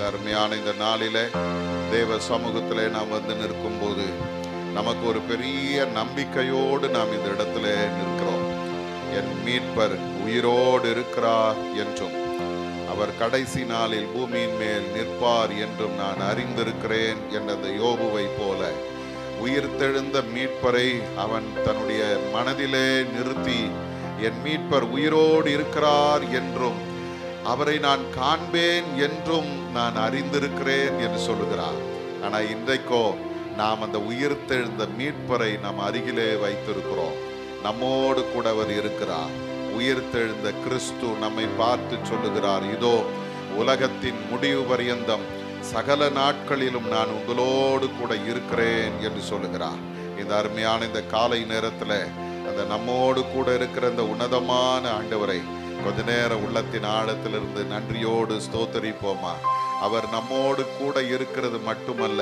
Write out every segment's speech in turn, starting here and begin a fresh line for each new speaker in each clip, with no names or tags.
அருமையான இந்த நாளிலே தேவ சமூகத்திலே நாம் வந்து நிற்கும் போது நமக்கு ஒரு பெரிய நம்பிக்கையோடு நாம் இந்த இடத்துல நிற்கிறோம். என் மீட்பர் உயிரோடு இருக்கிறார் என்றும் அவர் கடைசி நாளில் பூமியின் மேல் நிற்பார் என்றும் நான் அறிந்திருக்கிறேன் என்ற அந்த யோபுவை போல உயிர்த்தெழுந்த மீட்பரை அவன் தன்னுடைய மனதிலே நிறுத்தி என் மீட்பர் உயிரோடு இருக்கிறார் என்றும் அவரை நான் காண்பேன் என்றும் நான் அறிந்திருக்கிறேன் என்று சொல்லுகிறார். ஆனா இன்றைக்கோ நாம் அந்த உயிர்த்தெழுந்த மீட்பரை நம் அருகிலே வைத்திருக்கிறோம். நம்மோடு கூட அவர் இருக்கிறார். உயிர்த்தெழுந்த கிறிஸ்து நம்மை பார்த்து சொல்லுகிறார், இதோ உலகத்தின் முடிவு பரியந்தம் சகல நாட்களிலும் நான் உங்களோடு கூட இருக்கிறேன் என்று சொல்லுகிறார். இந்த அருமையான இந்த காலை நேரத்துல அந்த நம்மோடு கூட இருக்கிற இந்த உன்னதமான ஆண்டவரை கொஞ்ச நேரம் உள்ளத்தின் ஆழத்திலிருந்து நன்றியோடு ஸ்தோத்தரிப்போமா. அவர் நம்மோடு கூட இருக்கிறது மட்டுமல்ல,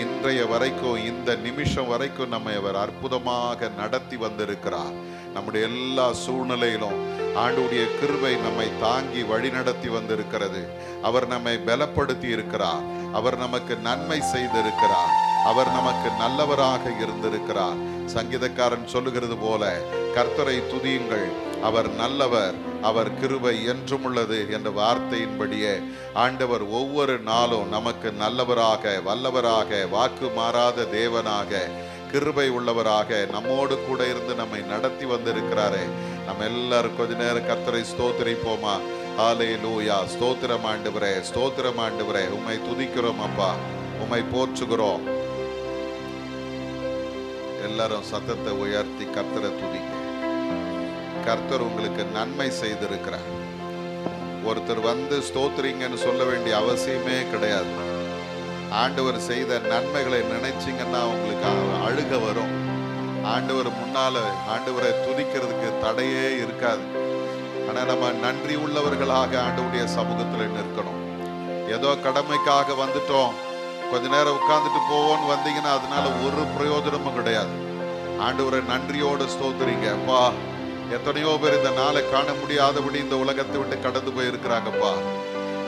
இன்றைய வரைக்கும் இந்த நிமிஷம் வரைக்கும் நம்மை அவர் அற்புதமாக நடத்தி வந்திருக்கிறார். நம்முடைய எல்லா சூழ்நிலையிலும் ஆண்டவருடைய கிருபை நம்மை தாங்கி வழிநடத்தி வந்திருக்கிறது. அவர் நம்மை பலப்படுத்தி இருக்கிறார். அவர் நமக்கு நன்மை செய்திருக்கிறார். அவர் நமக்கு நல்லவராக இருந்திருக்கிறார். சங்கீதக்காரன் சொல்லுகிறது போல, கர்த்தரை துதியுங்கள், அவர் நல்லவர், அவர் கிருபை என்றும் உள்ளது என்ற வார்த்தையின்படியே ஆண்டவர் ஒவ்வொரு நாளும் நமக்கு நல்லவராக, வல்லவராக, வாக்கு மாறாத தேவனாக, கிருபை உள்ளவராக நம்மோடு கூட இருந்து நம்மை நடத்தி வந்திருக்கிறாரே. நம்ம எல்லாரும் கொஞ்ச நேரம் கர்த்தரை ஸ்தோத்திரிப்போமா. ஹல்லேலூயா. ஸ்தோத்திரம் ஆண்டவரே, ஸ்தோத்திரம் ஆண்டவரே, உம்மை துதிக்கிறோம் அப்பா, உம்மை போற்றுகிறோம். எல்லாரும் சத்தத்தை உயர்த்தி கர்த்தரை துதிங்க. கர்த்தர் உங்களுக்கு நன்மை செய்திருக்கிறார். ஒருத்தர் வந்து ஸ்தோத்திரிங்கன்னு சொல்ல வேண்டிய அவசியமே கிடையாது. ஆண்டவர் செய்த நன்மைகளை நினைச்சிங்கன்னா உங்களுக்கு அழுக வரும். ஆண்டவர் முன்னால ஆண்டவரை துதிக்கிறதுக்கு தடையே இருக்காது. ஆனா நம்ம நன்றி உள்ளவர்களாக ஆண்டவருடைய சமூகத்தில் நிற்கணும். ஏதோ கடமைக்காக வந்துட்டோம், கொஞ்ச நேரம் உட்கார்ந்துட்டு போவோன்னு வந்தீங்கன்னா அதனால ஒரு பிரயோஜனமும் கிடையாது. ஆண்டவரை நன்றியோடு ஸ்தோத்திரிங்க. அப்பா, எத்தனையோ பேர் இந்த நாளை காண முடியாதபடி இந்த உலகத்தை விட்டு கடந்து போயிருக்கிறாங்கப்பா.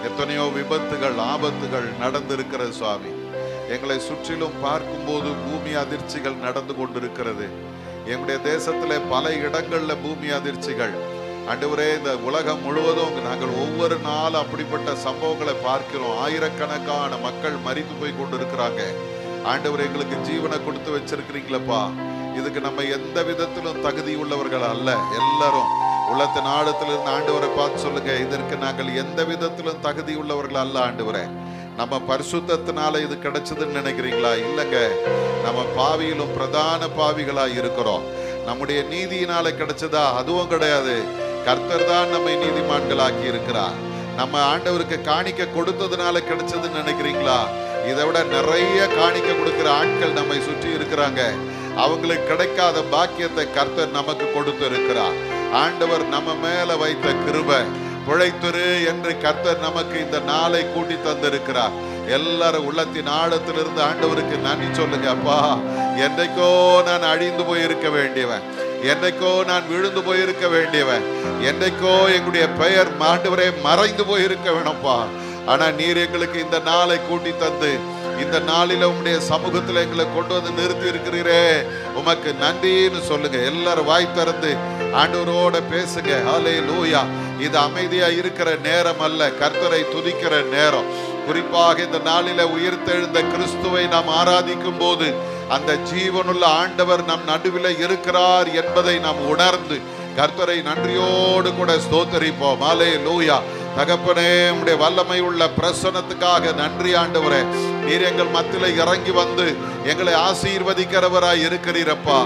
எத்தனையோ விபத்துகள், ஆபத்துகள் நடந்திருக்கிறது சுவாமி. எங்களை சுற்றிலும் பார்க்கும்போது பூமி அதிர்ச்சிகள் நடந்து கொண்டிருக்கிறது. எங்களுடைய தேசத்துல பல இடங்கள்ல பூமி அதிர்ச்சிகள். ஆண்டவரே, இந்த உலகம் முழுவதும் நாங்கள் ஒவ்வொரு நாளும் அப்படிப்பட்ட சம்பவங்களை பார்க்கிறோம். ஆயிரக்கணக்கான மக்கள் மரித்து போய் கொண்டிருக்கிறாங்க. ஆண்டவர் எங்களுக்கு ஜீவனை கொடுத்து வச்சிருக்கிறீங்களப்பா. இதுக்கு நம்ம எந்த விதத்திலும் தகுதி உள்ளவர்கள் அல்ல. எல்லாரும் உள்ளத்தின் ஆழத்திலிருந்து ஆண்டவரை பார்த்து சொல்லுங்க, இதற்கு நாங்கள் எந்த விதத்திலும் தகுதி உள்ளவர்கள் அல்ல ஆண்டவரே. நம்ம பரிசுத்தத்தினால இது கிடைச்சதுன்னு நினைக்கிறீங்களா? இல்லைங்க, நம்ம பாவியிலும் பிரதான பாவிகளா இருக்கிறோம். நம்முடைய நீதியினால கிடைச்சதா? அதுவும் கிடையாது. கர்த்தர் தான் நம்மை நீதிமான்களாக்கி இருக்கிறார். நம்ம ஆண்டவருக்கு காணிக்க கொடுத்ததுனால கிடைச்சதுன்னு நினைக்கிறீங்களா? இதை விட நிறைய காணிக்க கொடுக்கிற ஆட்கள் நம்மை சுற்றி இருக்கிறாங்க. அவங்களுக்கு கிடைக்காத பாக்கியத்தை கர்த்தர் நமக்கு கொடுத்து இருக்கிறார். ஆண்டவர் நம்ம மேல வைத்த கிருபை, பிழைத்துரு என்று கர்த்தர் நமக்கு இந்த நாளை கூட்டி தந்திருக்கிறார். எல்லாரும் உள்ளத்தின் ஆழத்திலிருந்து ஆண்டவருக்கு நன்றி சொல்லுங்க. அப்பா, என்றைக்கோ நான் அழிந்து போயிருக்க வேண்டியவன், என்றைக்கோ நான் விழுந்து போயிருக்க வேண்டியவன், என்றைக்கோ எங்களுடைய பெயர் ஆண்டவரே மறைந்து போயிருக்க வேணும்ப்பா. ஆனா நீர் எங்களுக்கு இந்த நாளை கூட்டி தந்து இந்த நாளில உம்முடைய சமூகத்துல எங்களை கொண்டு வந்து நிறுத்தி இருக்கிறீரே, உமக்கு நன்றின்னு சொல்லுங்க. எல்லாரும் வாய் திறந்து ஆண்டவரோட பேசுங்க. ஹல்லேலூயா. இது அமைதியா இருக்கிற நேரம் அல்ல, கர்த்தரை துதிக்கிற நேரம். குறிப்பாக இந்த நாளில உயிர்த்தெழுந்த கிறிஸ்துவை நாம் ஆராதிக்கும் போது அந்த ஜீவனுள்ள ஆண்டவர் நம் நடுவில் இருக்கிறார் என்பதை நாம் உணர்ந்து கர்த்தரை நன்றியோடு கூட ஸ்தோத்தரிப்போம். ஹல்லேலூயா. தகப்பனே, உம்முடைய வல்லமை உள்ள பிரசன்னத்துக்காக நன்றி ஆண்டவரே. நீர் எங்கள் மத்தியில இறங்கி வந்து எங்களை ஆசீர்வதிக்கிறவராய் இருக்கிறீரப்பா.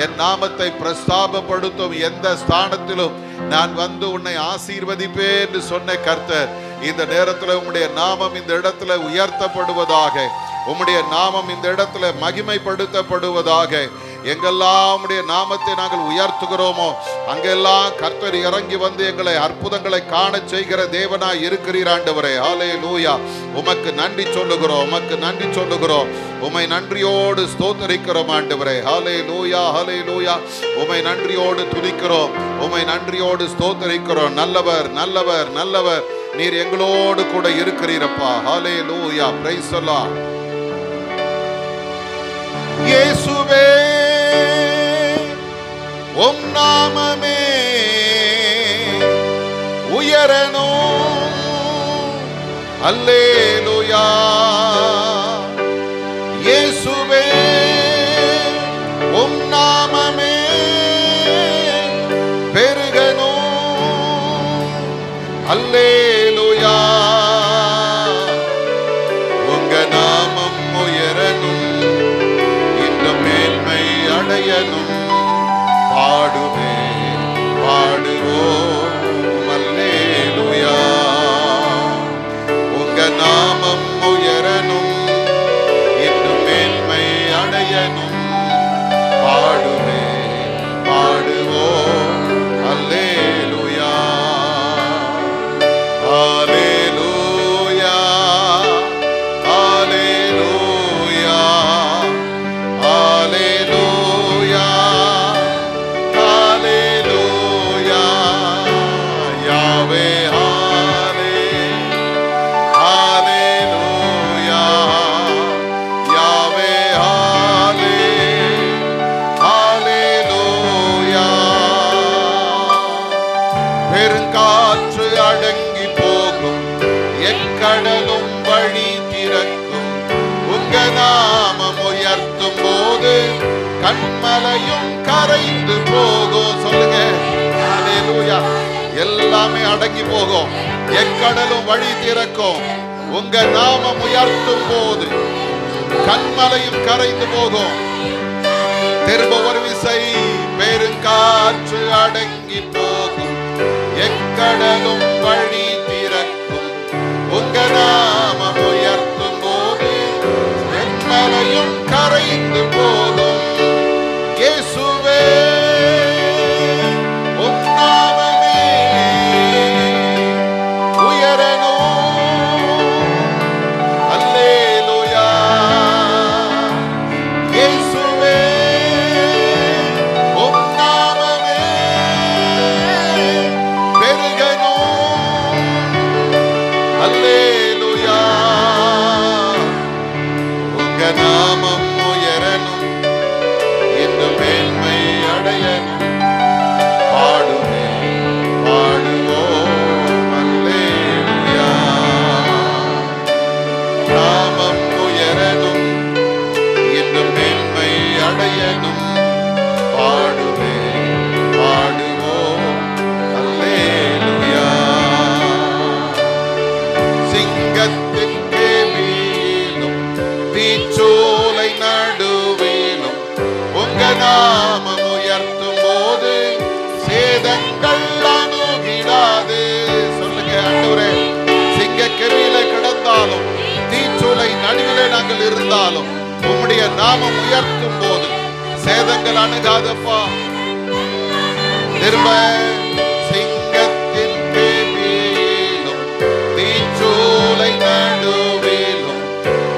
என் நாமத்தை பிரஸ்தாபப்படுத்தும் எந்த ஸ்தானத்திலும் நான் வந்து உன்னை ஆசீர்வதிப்பேன் என்று சொன்ன கர்த்தர், இந்த நேரத்தில் உம்முடைய நாமம் இந்த இடத்துல உயர்த்தப்படுவதாக, உம்முடைய நாமம் இந்த இடத்துல மகிமைப்படுத்தப்படுவதாக. எங்கெல்லாம் உம்முடைய நாமத்தை நாங்கள் உயர்த்துகிறோமோ அங்கெல்லாம் கர்த்தர் இறங்கி வந்து எங்களை அற்புதங்களை காண செய்கிற தேவனாய் இருக்கிறீர் ஆண்டவரே. ஹல்லேலூயா. உமக்கு நன்றி சொல்லுகிறோம், உமக்கு நன்றி சொல்லுகிறோம். உம்மை நன்றியோடு ஸ்தோத்தரிக்கிறோம் ஆண்டவரே. ஹல்லேலூயா, ஹல்லேலூயா. உம்மை நன்றியோடு துதிக்கிறோம், உம்மை நன்றியோடு ஸ்தோத்தரிக்கிறோம். நல்லவர், நல்லவர், நல்லவர். நீர் எங்களோடு கூட இருக்கிறீரப்பா. ஹல்லேலூயா, பிரைஸ் தி லார்ட். இயேசுவே உம் நாமமே உயரணும். அல்லேலூயா. இயேசுவே உம் நாமமே பெருகணும். அல்லேலூயா. உங்க நாமம் உயரணும், இன்னும் மேன்மை அடையணும். பாடுவே பாடுவோம் அல்லேலூயா. உங்க நாமம் உயரணும், இன்னும் மேன்மை அடையணும். பாடுவே பாடுவோம் அல்லேலூயா. அல்லேலூயா அல்லேலூயா அல்லேலூயா அல்லேலூயா. யாவே அல்லேலூயா. யாவே அல்லேலூயா. பெருங்காற்று அடங்கி போகும், எக்கடலும் வழி திறக்கும். உங்க நாமம் உயர்த்தும் போது கண்மலையும் கரைந்து போகும். சொல்லுங்க அல்லேலூயா. எல்லாமே அடங்கி போகும், எக்கடலும் வழி திறக்கும். உங்க நாமம் உயர்த்தும் போது கண்மலையும் கரைந்து போகும். திரும்ப ஒரு விசை. பெருங்காற்று அடங்கி போகும், எக்கடலும் வழி திறக்கும். உங்க நாமம் உயர்த்தும் போது கண்மலையும் கரைந்து போகும். இயேசுவே உம் நாமமே உயரணும். அல்லேலூயா. இயேசுவே உம் நாமமே பெருகணும். அல்லேலூயா. உங்க நாமம் உயரணும், இன்னும் மேன்மை அடையணும். பாடுவே பாடுவோம் அல்லேலூயா. நாமம் உயரணும், இன்னும் மேன்மை அடையணும். பாடுவே பாடுவோம் அல்லேலூயா. சிங்கத்தின் கேவியிலும் தீச்சோலை நடுவிலும் உங்க நாமம் உயர்த்தும் போது சேதங்கள் அணுகிடாது. சொல்லுங்க ஆண்டவரே. சிங்க கெவியில கிடந்தாலும், தீச்சோலை நடுவிலே நாங்கள் இருந்தாலும், உம்முடைய நாமம் உயர்த்தும் போது சேதங்கள் அணுகாதப்பா. திரும்ப. சிங்கத்தின் கேவியிலும் தீச்சோலை நடுவிலும்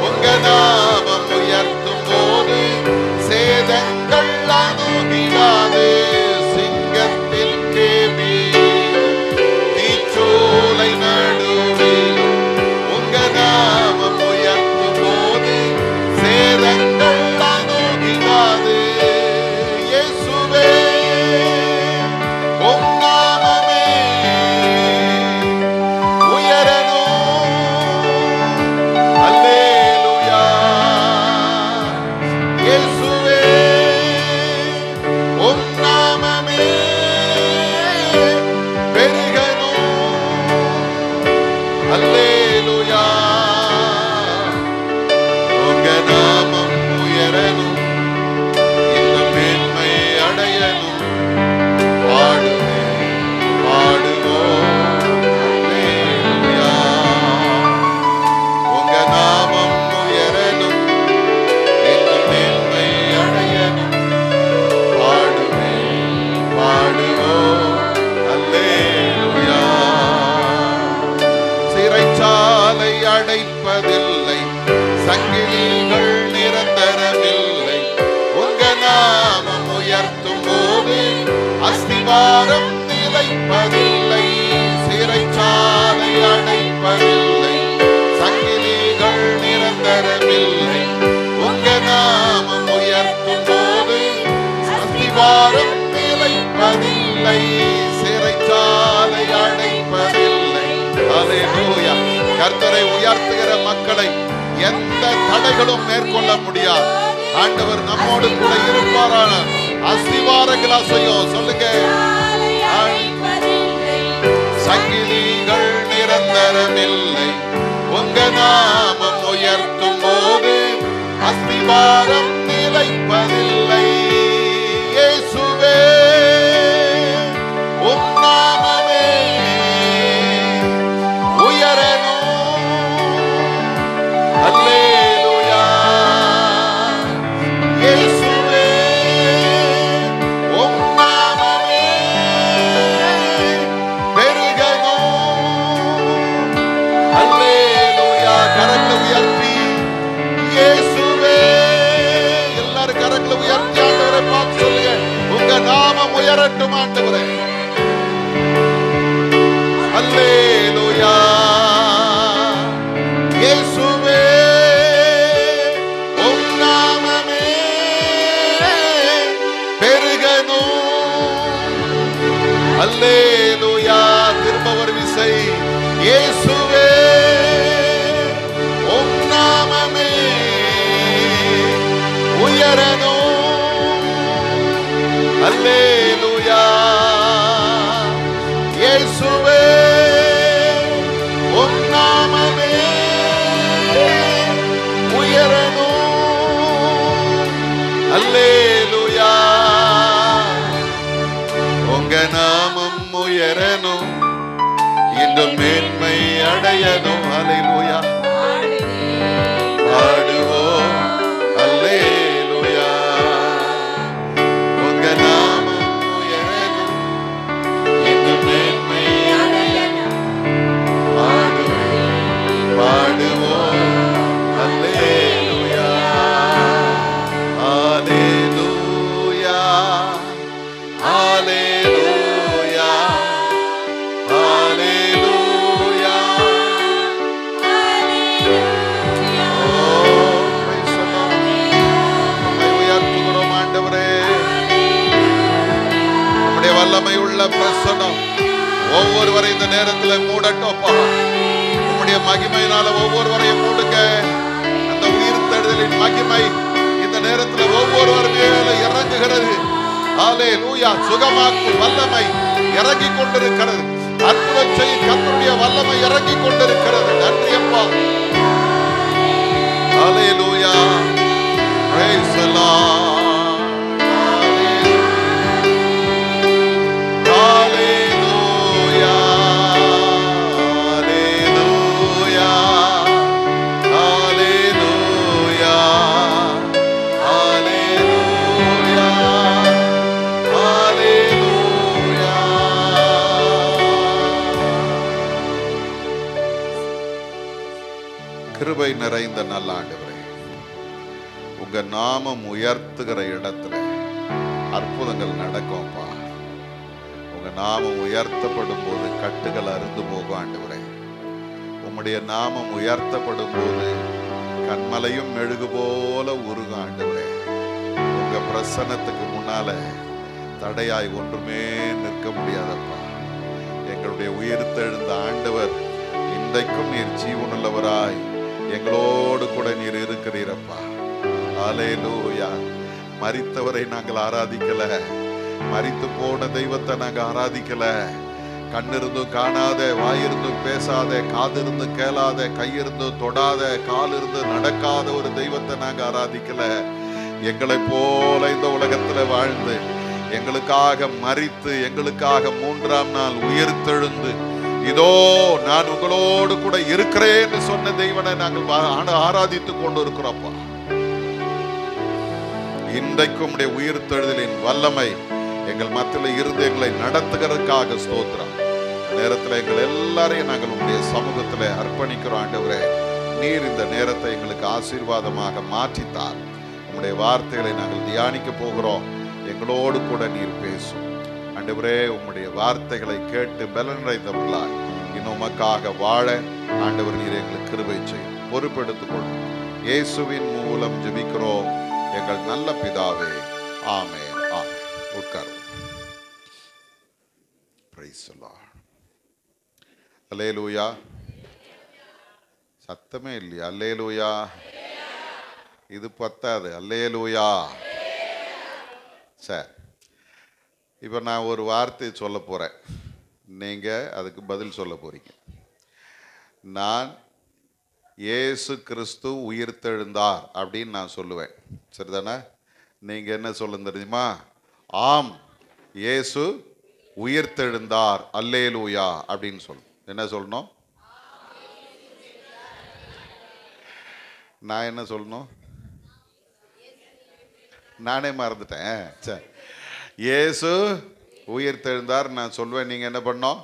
உங்க நாமம் உயர்த்தும் போது சேதங்கள் அணுகிடாது. சிங்கத்தின் கேவியிலும் தீச்சோலை நடுவிலும் உங்க நாமம் உயர்த்தும் போது சேதங்கள் அணுகிடாது. இயேசுவே உம் நாமமே உயரணும். அல்லேலூயா. இயேசுவே உம் நாமமே பெருகணும். அல்லேலூயா. உங்க நாமம் உயரணும், இன்னும் மேன்மை அடையணும். பாடுவே பாடுவோம் அல்லேலூயா. உங்க நாமம் உயரணும், இன்னும் மேன்மை அடையணும். பாடுவே பாடுவோம் அல்லேலூயா. சிறைச்சாலை அடைப்பதில்லை, சங்கிலிகள் நிரந்தரமில்லை. உங்க நாமம் உயர்த்தும் போது அஸ்திவாரம் நிலைப்பதில்லை. சிறைச்சாலை அடை அஸ்திவாரம் நிலைப்பதில்லை, சிறைச்சாலை அடைப்பதில்லை. அல்லேலூயா. கர்த்தரை உயர்த்துகிற மக்களை எந்த தடைகளும் மேற்கொள்ள முடியாது. ஆண்டவர் நம்மோடு கூட இருப்பாரான. அஸ்திவாரங்கள் அசையும். சொல்லுங்க. சங்கிலிகள் நிரந்தரமில்லை, உங்க நாமம் உயர்த்தும் போது அஸ்திவாரம் நிலைப்பதில்லை. இயேசுவே உம் நாமமே உயரணும். அல்லேலூயா. இயேசுவே உம் நாமமே பெருகணும். அல்லேலூயா. கரங்களை உயர்த்தி இயேசுவே, எல்லாரும் கரங்களை உயர்த்தி ஆண்டவரை பார்த்து சொல்லுங்க. உங்க நாமம் உயரட்டும் ஆண்டவரே. அல்லேலூயா. இயேசுவே உம் நாமமே பெருகணும். அல்லேலூயா. திரும்ப ஒரு விசை. இயேசுவே உம் நாமமே உயரணும். அல்லேலூயா. இயேசுவே உம் நாமமே உயரணும். அல்லேலூயா. உங்க நாமம் உயரணும், இன்னும் மேன்மை அடையணும். அல்லேலூயா. பாடுவோம் அல்லேலூயா. உங்க நாமம் உயரணும், இன்னும் மேன்மை அடையணும். பாடுவோம் அல்லேலூயா. அல்லேலூயா. அல்லேலூயா. அல்லேலூயா. வல்லமை உள்ள பிரசன்னம் ஒவ்வொருவரை இந்த நேரத்தில் மூடட்டோப்பா. உம்முடைய மகிமையினால ஒவ்வொருவரையும் மூடுங்க. அந்த உயிர்த்தெழுதலின் மகிமை இந்த நேரத்தில் ஒவ்வொருவர் மேல இறங்குகிறது. அல்லேலூயா. சுகமாக்கும் வல்லமை இறங்கி கொண்டிருக்கிறது. அற்புதம் செய்யும் கர்த்தருடைய வல்லமை இறங்கி கொண்டிருக்கிறது. நன்றி அப்பா. அல்லேலூயா. Praise the Lord. கிருபை நிறைந்த நல்ல ஆண்டவரே, உங்க நாமம் உயர்த்துகிற இடத்துல அற்புதங்கள் நடக்கும்ப்பா. உங்க நாமம் உயர்த்தப்படும் போது கட்டுகள் அறுந்து போகும் ஆண்டவரே. உம்முடைய நாமம் உயர்த்தப்படும் போது கண்மலையும் மெழுகு போல உருகும் ஆண்டவரே. உங்க பிரசன்னத்துக்கு முன்னால தடையாய் ஒன்றுமே நிற்க முடியாதப்பா. எங்களுடைய உயிர்த்தெழுந்த ஆண்டவர், இன்றைக்கும் நீர் ஜீவனுள்ளவராய் எங்களோடு கூட நீர் இருக்கிறீரப்பா. அல்லேலூயா. மரித்தவரை நாங்கள் ஆராதிக்கல, மரித்து போன தெய்வத்தை நாங்கள் ஆராதிக்கல. கண்ணிருந்தும் காணாத, வாயிருந்தும் பேசாத, காதிருந்து கேளாத, கையிருந்து தொடாத, காலிருந்து நடக்காத ஒரு தெய்வத்தை நாங்கள் ஆராதிக்கல. எங்களை போல இந்த உலகத்துல வாழ்ந்து, எங்களுக்காக மரித்து, எங்களுக்காக 3ஆம் நாள் உயிர்த்தெழுந்து, இதோ நான் உங்களோடு கூட இருக்கிறேன்னு சொன்ன தெய்வனை நாங்கள் ஆராதித்து கொண்டு இருக்கிறோம்ப்பா. இன்றைக்கும் உடைய உயிர்த்தெழுதலின் வல்லமை எங்கள் மத்தியில் இருந்து எங்களை நடத்துகிறதுக்காக ஸ்தோத்திரம். நேரத்தில் எங்கள் எல்லாரையும் நாங்கள் உங்களுடைய சமூகத்தில் அர்ப்பணிக்கிறோம் ஆண்டவரே. நீர் இந்த நேரத்தை எங்களுக்கு ஆசீர்வாதமாக மாற்றித்தார். உங்களுடைய வார்த்தைகளை நாங்கள் தியானிக்க போகிறோம். எங்களோடு கூட நீர் பேசும் ஆண்டவரே. உம்முடைய வார்த்தைகளை கேட்டு பலனடைந்தவர்களாய் இன்னும் உமக்காக வாழ ஆண்டவர் நீர் எங்களுக்கு கிருபை செய்யும். பொறுப்பெடுத்துக் கொள்ளும். இயேசுவின் மூலம் ஜெபிக்கிறோம் எங்கள் நல்ல பிதாவே. ஆமென். ஆமென். உட்கார். Praise the Lord. அல்லேலூயா. சத்தமே இல்லையா? அல்லேலூயா. இது பத்தாது. அல்லேலூயா. சரி, இப்போ நான் ஒரு வார்த்தை சொல்ல போகிறேன், நீங்கள் அதுக்கு பதில் சொல்ல போகிறீங்க. நான் இயேசு கிறிஸ்து உயிர்த்தெழுந்தார் அப்படின்னு நான் சொல்லுவேன், சரிதானே? நீங்கள் என்ன சொல்ல தெரியுமா? ஆம், இயேசு உயிர்த்தெழுந்தார், அல்லேலூயா அப்படின்னு சொல்லணும். என்ன சொல்லணும்? நான் என்ன சொல்லணும்? நானே மறந்துட்டேன். சரி, இயேசு உயிர்த்தெழுந்தார் நான் சொல்வேன். நீங்கள் என்ன பண்ணோம்?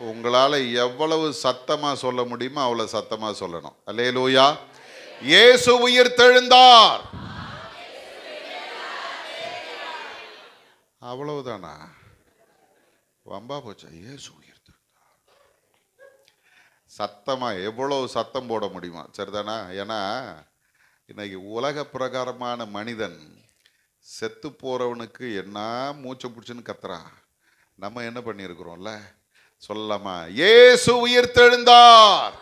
உங்களால் எவ்வளவு சத்தமாக சொல்ல முடியுமோ அவ்வளோ சத்தமாக சொல்லணும். அல்லேலூயா. இயேசு உயிர்த்தெழுந்தார். அவ்வளவுதானா? வம்பா போச்சா? இயேசு உயிர்த்தெழுந்தார். சத்தமாக எவ்வளவு சத்தம் போட முடியுமா? சரிதானா? ஏன்னா இன்னைக்கு உலக பிரகாரமான மனிதன் செத்து போறவனுக்கு என்ன மூச்சை பிடிச்சுன்னு கத்துறான். நம்ம என்ன பண்ணியிருக்கிறோம்ல? சொல்லலாமா? இயேசு உயிர்த்தெழுந்தார்.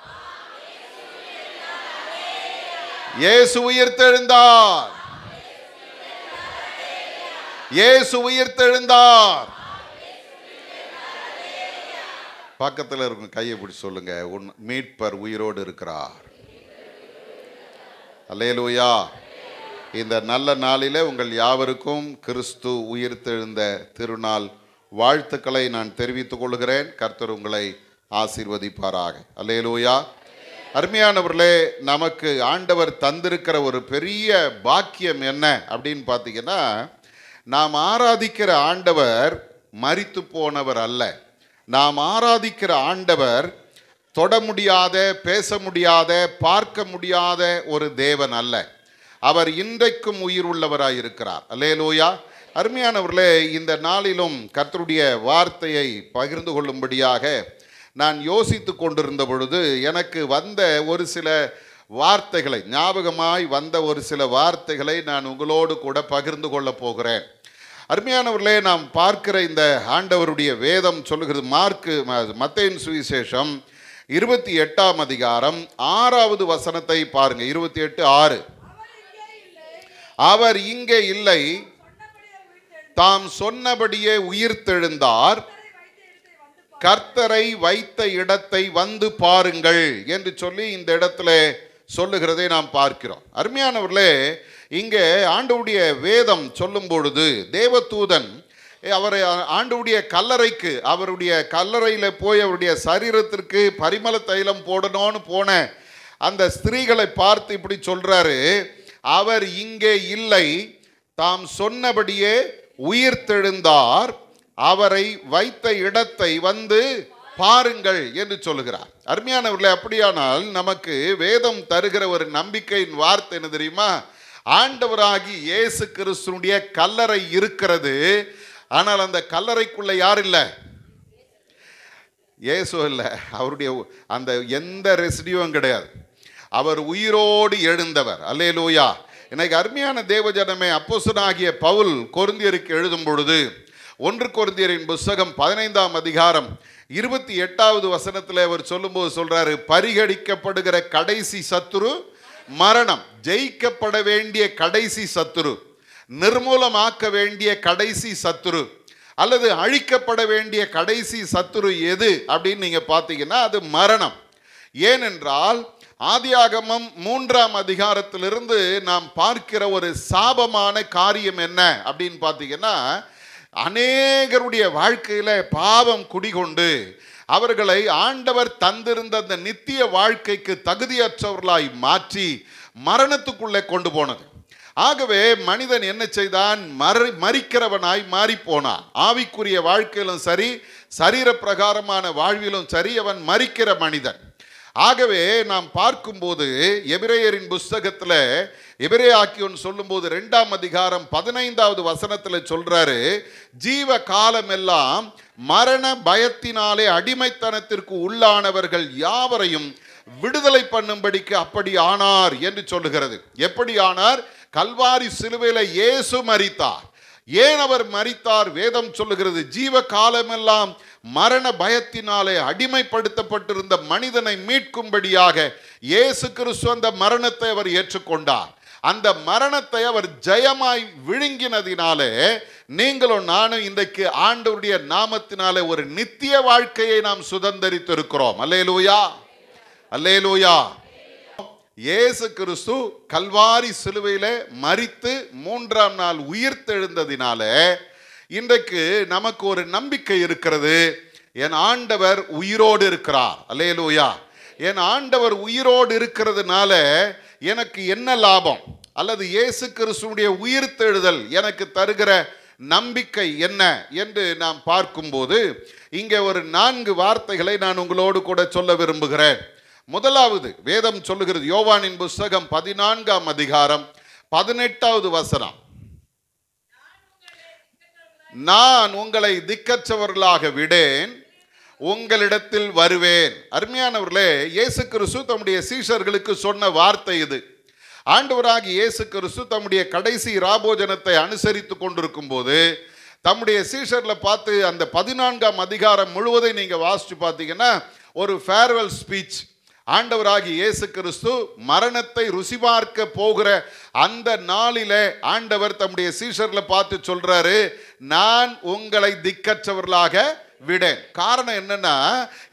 இயேசு உயிர்த்தெழுந்தார். இயேசு உயிர்த்தெழுந்தார். பக்கத்தில் இருக்கும் கையை பிடிச்சி சொல்லுங்க, உன் மீட்பர் உயிரோடு இருக்கிறார். அல்லேலூயா. இந்த நல்ல நாளிலே உங்கள் யாவருக்கும் கிறிஸ்து உயிர்த்தெழுந்த திருநாள் வாழ்த்துக்களை நான் தெரிவித்துக் கொள்கிறேன். கர்த்தர் உங்களை ஆசீர்வதிப்பாராக. அல்லேலூயா. அருமையானவர்களே, நமக்கு ஆண்டவர் தந்திருக்கிற ஒரு பெரிய பாக்கியம் என்ன அப்படின்னு பார்த்தீங்கன்னா, நாம் ஆராதிக்கிற ஆண்டவர் மரித்து போனவர் அல்ல. நாம் ஆராதிக்கிற ஆண்டவர் தொட முடியாத, பேச முடியாத, பார்க்க முடியாத ஒரு தேவன் அல்ல. அவர் இன்றைக்கும் உயிர் உள்ளவராயிருக்கிறார். அல்லேலூயா. அருமையானவர்களே, இந்த நாளிலும் கர்த்தருடைய வார்த்தையை பகிர்ந்து கொள்ளும்படியாக நான் யோசித்து கொண்டிருந்த பொழுது எனக்கு வந்த ஒரு சில வார்த்தைகளை, ஞாபகமாய் வந்த ஒரு சில வார்த்தைகளை நான் உங்களோடு கூட பகிர்ந்து கொள்ளப் போகிறேன். அருமையானவர்களே, நாம் பார்க்கிற இந்த ஆண்டவருடைய வேதம் சொல்லுகிறது, மத்தேயின் சுவிசேஷம் 28ஆம் அதிகாரம் 6வது வசனத்தை பாருங்க. 28:6. அவர் இங்கே இல்லை, தாம் சொன்னபடியே உயிர்த்தெழுந்தார், கர்த்தரை வைத்த இடத்தை வந்து பாருங்கள் என்று சொல்லி இந்த இடத்துல சொல்லுகிறதை நாம் பார்க்கிறோம். அருமையானவர்களே, இங்கே ஆண்டவருடைய வேதம் சொல்லும் பொழுது தேவதூதன் அவரை ஆண்டவருடைய கல்லறைக்கு, அவருடைய கல்லறையில் போய் அவருடைய சரீரத்திற்கு பரிமள தைலம் போடணும்னு போன அந்த ஸ்திரீகளை பார்த்து இப்படி சொல்றாரு, அவர் இங்கே இல்லை, தாம் சொன்னபடியே உயிர்த்தெழுந்தார், அவரை வைத்த இடத்தை வந்து பாருங்கள் என்று சொல்லுகிறார். அருமையானவர்களே, அப்படியானால் நமக்கு வேதம் தருகிற ஒரு நம்பிக்கையின் வார்த்தை என்ன தெரியுமா? ஆண்டவராகி இயேசு கிறிஸ்துடைய கல்லறை இருக்கிறது. ஆனால் அந்த கல்லறைக்குள்ள யார் இல்லை? இயேசு இல்லை. அவருடைய அந்த எந்த ரெசிடியும் கிடையாது. அவர் உயிரோடு எழுந்தவர். அல்லேலூயா. இன்னைக்கு அருமையான தேவஜனமே, அப்போஸ்தலனாகிய பவுல் கொரிந்தியருக்கு எழுதும் பொழுது 1 கொரிந்தியரின் புத்தகம் 15ஆம் அதிகாரம் 28வது வசனத்தில் அவர் சொல்லும்போது சொல்றாரு, பரிகடிக்கப்படுகிற கடைசி சத்துரு மரணம். ஜெயிக்கப்பட வேண்டிய கடைசி சத்துரு, நிர்மூலமாக்க வேண்டிய கடைசி சத்துரு, அல்லது அழிக்கப்பட வேண்டிய கடைசி சத்துரு எது அப்படின்னு நீங்க பார்த்தீங்கன்னா அது மரணம். ஏனென்றால் ஆதியாகமம் 3ஆம் அதிகாரத்திலிருந்து நாம் பார்க்கிற ஒரு சாபமான காரியம் என்ன அப்படின்னு பார்த்தீங்கன்னா, அநேகருடைய வாழ்க்கையில பாவம் குடிகொண்டு அவர்களை ஆண்டவர் தந்திருந்த அந்த நித்திய வாழ்க்கைக்கு தகுதியற்றவர்களாய் மாற்றி மரணத்துக்குள்ளே கொண்டு போனது. ஆகவே மனிதன் என்ன செய்தான்? மரிக்கிறவனாய் மாறி போனான். ஆவிக்குரிய வாழ்க்கையிலும் சரி, சரீர பிரகாரமான வாழ்விலும் சரி, அவன் மரிக்கிற மனிதன். ஆகவே நாம் பார்க்கும்போது எபிரேயரின் புஸ்தகத்தில் எபிரேயாக்கியோன் சொல்லும்போது 2ஆம் அதிகாரம் 15வது வசனத்தில் சொல்றாரு, ஜீவ காலமெல்லாம் மரண பயத்தினாலே அடிமைத்தனத்திற்கு உள்ளானவர்கள் யாவரையும் விடுதலை பண்ணும்படிக்கு அப்படி ஆனார் என்று சொல்லுகிறது. எப்படி ஆனார்? கல்வாரி சிலுவையில இயேசு மரித்தார். ஏன் அவர் மரித்தார்? வேதம் சொல்லுகிறது, ஜீவ காலமெல்லாம் மரண பயத்தினாலே அடிமைப்படுத்தப்பட்டிருந்த மனிதனை மீட்கும்படியாக இயேசு கிறிஸ்து அந்த மரணத்தை அவர் ஏற்றுக்கொண்டார். அந்த மரணத்தை அவர் ஜெயமாய் விழுங்கினதினாலே நீங்களும் நானும் இன்றைக்கு ஆண்டவருடைய நாமத்தினாலே ஒரு நித்திய வாழ்க்கையை நாம் சுதந்தரித்திருக்கிறோம். அல்லேலூயா, அல்லேலூயா. இயேசு கிறிஸ்து கல்வாரி சிலுவையிலே மரித்து 3ஆம் நாள் உயிர்த்தெழுந்ததினாலே இன்றைக்கு நமக்கு ஒரு நம்பிக்கை இருக்கிறது. என் ஆண்டவர் உயிரோடு இருக்கிறார். அல்லேலூயா. என் ஆண்டவர் உயிரோடு இருக்கிறதுனால எனக்கு என்ன லாபம், அல்லது இயேசு கிறிஸ்துவுடைய உயிர்த்தெழுதல் எனக்கு தருகிற நம்பிக்கை என்ன என்று நாம் பார்க்கும்போது இங்கே ஒரு 4 வார்த்தைகளை நான் உங்களோடு கூட சொல்ல விரும்புகிறேன். முதலாவது, வேதம் சொல்லுகிறது, யோவானின் புஸ்தகம் 14ஆம் அதிகாரம் 18வது வசனம், நான் உங்களை திக்கற்றவர்களாக விடேன், உங்களிடத்தில் வருவேன். அருமையானவர்களே, இயேசு கிறிஸ்து தம்முடைய சீஷர்களுக்கு சொன்ன வார்த்தை இது. ஆண்டவராகிய இயேசு கிறிஸ்து தம்முடைய கடைசி ராபோஜனத்தை அனுசரித்து கொண்டிருக்கும் போது தம்முடைய சீஷர்களை பார்த்து அந்த 14ஆம் அதிகாரம் முழுவதை நீங்க வாசிச்சு பார்த்தீங்கன்னா ஒரு ஃபேர்வெல் ஸ்பீச். ஆண்டவராகிய இயேசு கிறிஸ்து மரணத்தை ருசி பார்க்க போகிற அந்த நாளிலே ஆண்டவர் தம்முடைய சீஷர்களை பார்த்து சொல்றாரு, நான் உங்களை திக்கற்றவர்களாக விடேன். காரணம் என்னன்னா,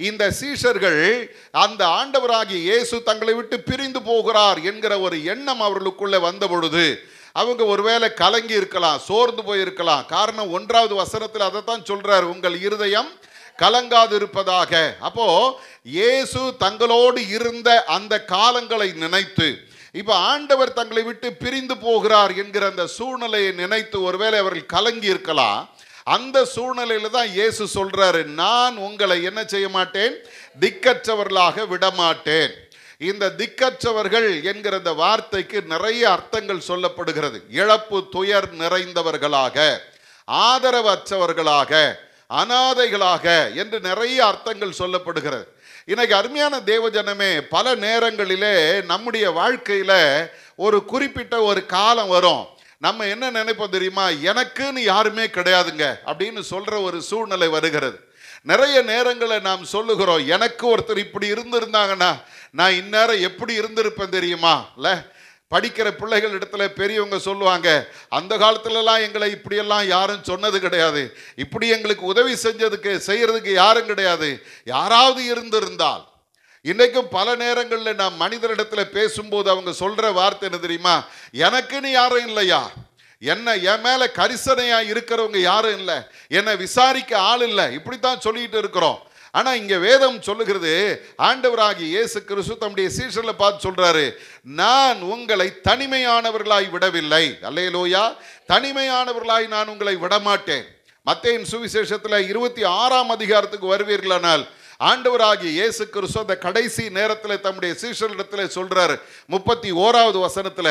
இந்த சீஷர்கள் அந்த ஆண்டவராகிய இயேசு தங்களை விட்டு பிரிந்து போகிறார் என்கிற ஒரு எண்ணம் அவர்களுக்குள்ள வந்த பொழுது அவங்க ஒருவேளை கலங்கி இருக்கலாம், சோர்ந்து போயிருக்கலாம். காரணம் 1வது வசனத்தில் அதைத்தான் சொல்றார், உங்கள் இருதயம் கலங்காது இருப்பதாக. அப்போ இயேசு தங்களோடு இருந்த அந்த காலங்களை நினைத்து இப்ப ஆண்டவர் தங்களை விட்டு பிரிந்து போகிறார் என்கிற அந்த சூழ்நிலையை நினைத்து ஒருவேளை அவர்கள் கலங்கி இருக்கலாம். அந்த சூழ்நிலையில தான் இயேசு சொல்றாரு, நான் உங்களை என்ன செய்ய மாட்டேன், திக்கற்றவர்களாக விடமாட்டேன். இந்த திக்கற்றவர்கள் என்கிற இந்த வார்த்தைக்கு நிறைய அர்த்தங்கள் சொல்லப்படுகிறது. இழப்பு துயர் நிறைந்தவர்களாக, ஆதரவற்றவர்களாக, அனாதைகளாக என்று நிறைய அர்த்தங்கள் சொல்லப்படுகிறது. இன்னைக்கு அருமையான தேவஜனமே, பல நேரங்களிலே நம்முடைய வாழ்க்கையில ஒரு குறிப்பிட்ட ஒரு காலம் வரும், நம்ம என்ன நினைப்போம் தெரியுமா, எனக்குன்னு யாருமே கிடையாதுங்க அப்படின்னு சொல்ற ஒரு சூழ்நிலை வருகிறது. நிறைய நேரங்களை நாம் சொல்லுகிறோம், எனக்கு ஒருத்தர் இப்படி இருந்திருந்தாங்கன்னா நான் இந்நேரம் எப்படி இருந்திருப்பேன் தெரியுமா. இல்ல, படிக்கிற பிள்ளைகள் இடத்துல பெரியவங்க சொல்லுவாங்க, அந்த காலத்துலலாம் எங்களை இப்படியெல்லாம் யாரும் சொன்னது கிடையாது, இப்படி எங்களுக்கு உதவி செய்யறதுக்கு யாரும் கிடையாது, யாராவது இருந்திருந்தால். இன்றைக்கும் பல நேரங்களில் நாம் மனிதரிடத்துல பேசும்போது அவங்க சொல்ற வார்த்தை என்ன தெரியுமா, எனக்குன்னு யாரும் இல்லையா, என் மேல கரிசனையா இருக்கிறவங்க யாரும் இல்லை, என்னை விசாரிக்க ஆள் இல்லை, இப்படித்தான் சொல்லிட்டு இருக்கிறோம். ஆனா இங்க வேதம் சொல்லுகிறது, ஆண்டவராகிய இயேசு கிறிஸ்து தம்முடைய சீஷர்களை பார்த்து சொல்றாரு, நான் உங்களை தனிமையானவர்களாய் விடவில்லை. அல்லேலூயா. தனிமையானவர்களாய் நான் உங்களை விடமாட்டேன். மத்தேயின் சுவிசேஷத்துல 26ஆம் அதிகாரத்துக்கு வருவீர்களானால் ஆண்டவராகிய இயேசு கிறிஸ்து அந்த கடைசி நேரத்தில் தம்முடைய சீஷர்களிடத்தில் சொல்றாரு, 31வது வசனத்துல,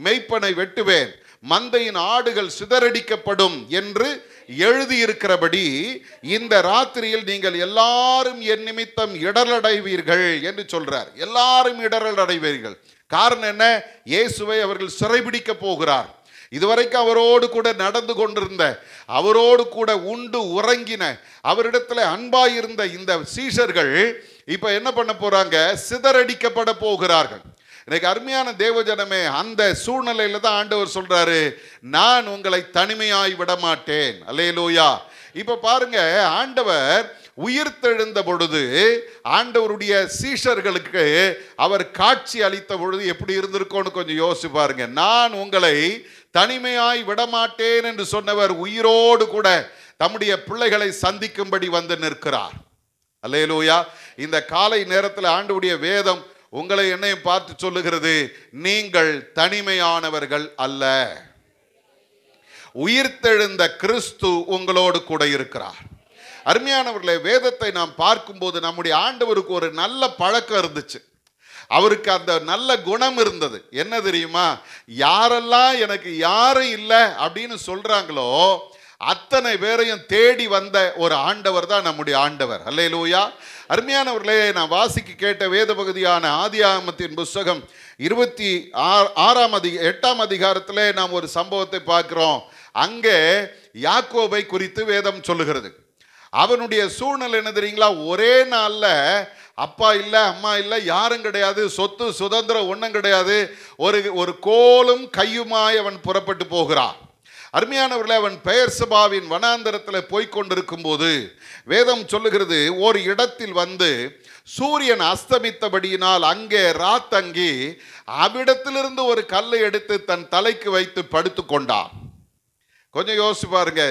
மெய்ப்பனை வெட்டுவேன், மந்தையின் ஆடுகள் சிதறடிக்கப்படும் என்று எழுதியிருக்கிறபடி இந்த ராத்திரியில் நீங்கள் எல்லாரும் என் நிமித்தம் இடரடைவீர்கள் என்று சொல்றார். எல்லாரும் இடரடைவீர்கள். காரணம் என்ன? இயேசுவை அவர்கள் சிறைபிடிக்க போகிறார். இதுவரைக்கும் அவரோடு கூட நடந்து கொண்டிருந்த, அவரோடு கூட உண்டு உறங்கின, அவரிடத்துல அன்பாயிருந்த இந்த சீஷர்கள் இப்ப என்ன பண்ண போறாங்க, சிதறடிக்கப்பட போகிறார்கள். எனக்கு அருமையான தேவஜனமே, அந்த சூழ்நிலையில தான் ஆண்டவர் சொல்றாரு, நான் உங்களை தனிமையாய் விடமாட்டேன். அல்லேலூயா. இப்ப பாருங்க, ஆண்டவர் உயிர்த்தெழுந்த பொழுது ஆண்டவருடைய சீஷர்களுக்கு அவர் காட்சி அளித்த பொழுது எப்படி இருந்திருக்கும்னு கொஞ்சம் யோசிச்சு பாருங்க. நான் உங்களை தனிமையாய் விடமாட்டேன் என்று சொன்னவர் உயிரோடு கூட தம்முடைய பிள்ளைகளை சந்திக்கும்படி வந்து நிற்கிறார். அல்லேலூயா. இந்த காலை நேரத்தில் ஆண்டவருடைய வேதம் உங்களை என்னையும் பார்த்து சொல்லுகிறது, நீங்கள் தனிமையானவர்கள் அல்ல, உயிர்த்தெழுந்த கிறிஸ்து உங்களோடு கூட இருக்கிறார். அருமையானவர்களே, வேதத்தை நாம் பார்க்கும்போது நம்முடைய ஆண்டவருக்கு ஒரு நல்ல பழக்கம் இருந்துச்சு. அவருக்கு அந்த நல்ல குணம் இருந்தது. என்ன தெரியுமா, யாரெல்லாம் எனக்கு யாரும் இல்லை அப்படின்னு சொல்றாங்களோ அத்தனை பேரையும் தேடி வந்த ஒரு ஆண்டவர் தான் நம்முடைய ஆண்டவர். அல்லேலூயா. அருமையானவர்களே, நான் வாசிக்க கேட்ட வேத பகுதியான ஆதியாகமத்தின் புஸ்தகம் 8ஆம் அதிகாரத்திலே நாம் ஒரு சம்பவத்தை பார்க்கிறோம். அங்கே யாக்கோபை குறித்து வேதம் சொல்லுகிறது. அவனுடைய சூழ்நிலை என்ன தெரியுங்களா? ஒரே நாள்ல அப்பா இல்லை, அம்மா இல்லை, யாரும் கிடையாது, சொத்து சுதந்திரம் ஒன்றும் கிடையாது, ஒரு கோலும் கையுமாய் அவன் புறப்பட்டு போகிறான். அருமையானவர்களே, அவன் பெயர்சபாவின் வனாந்தரத்தில் போய்கொண்டிருக்கும் போது வேதம் சொல்லுகிறது, ஒரு இடத்தில் வந்து சூரியன் அஸ்தமித்தபடியினால் அங்கே ராத்தங்கி அவ்விடத்திலிருந்து ஒரு கல்லை எடுத்து தன் தலைக்கு வைத்து படுத்து கொண்டான். கொஞ்சம் யோசிச்சு பாருங்க,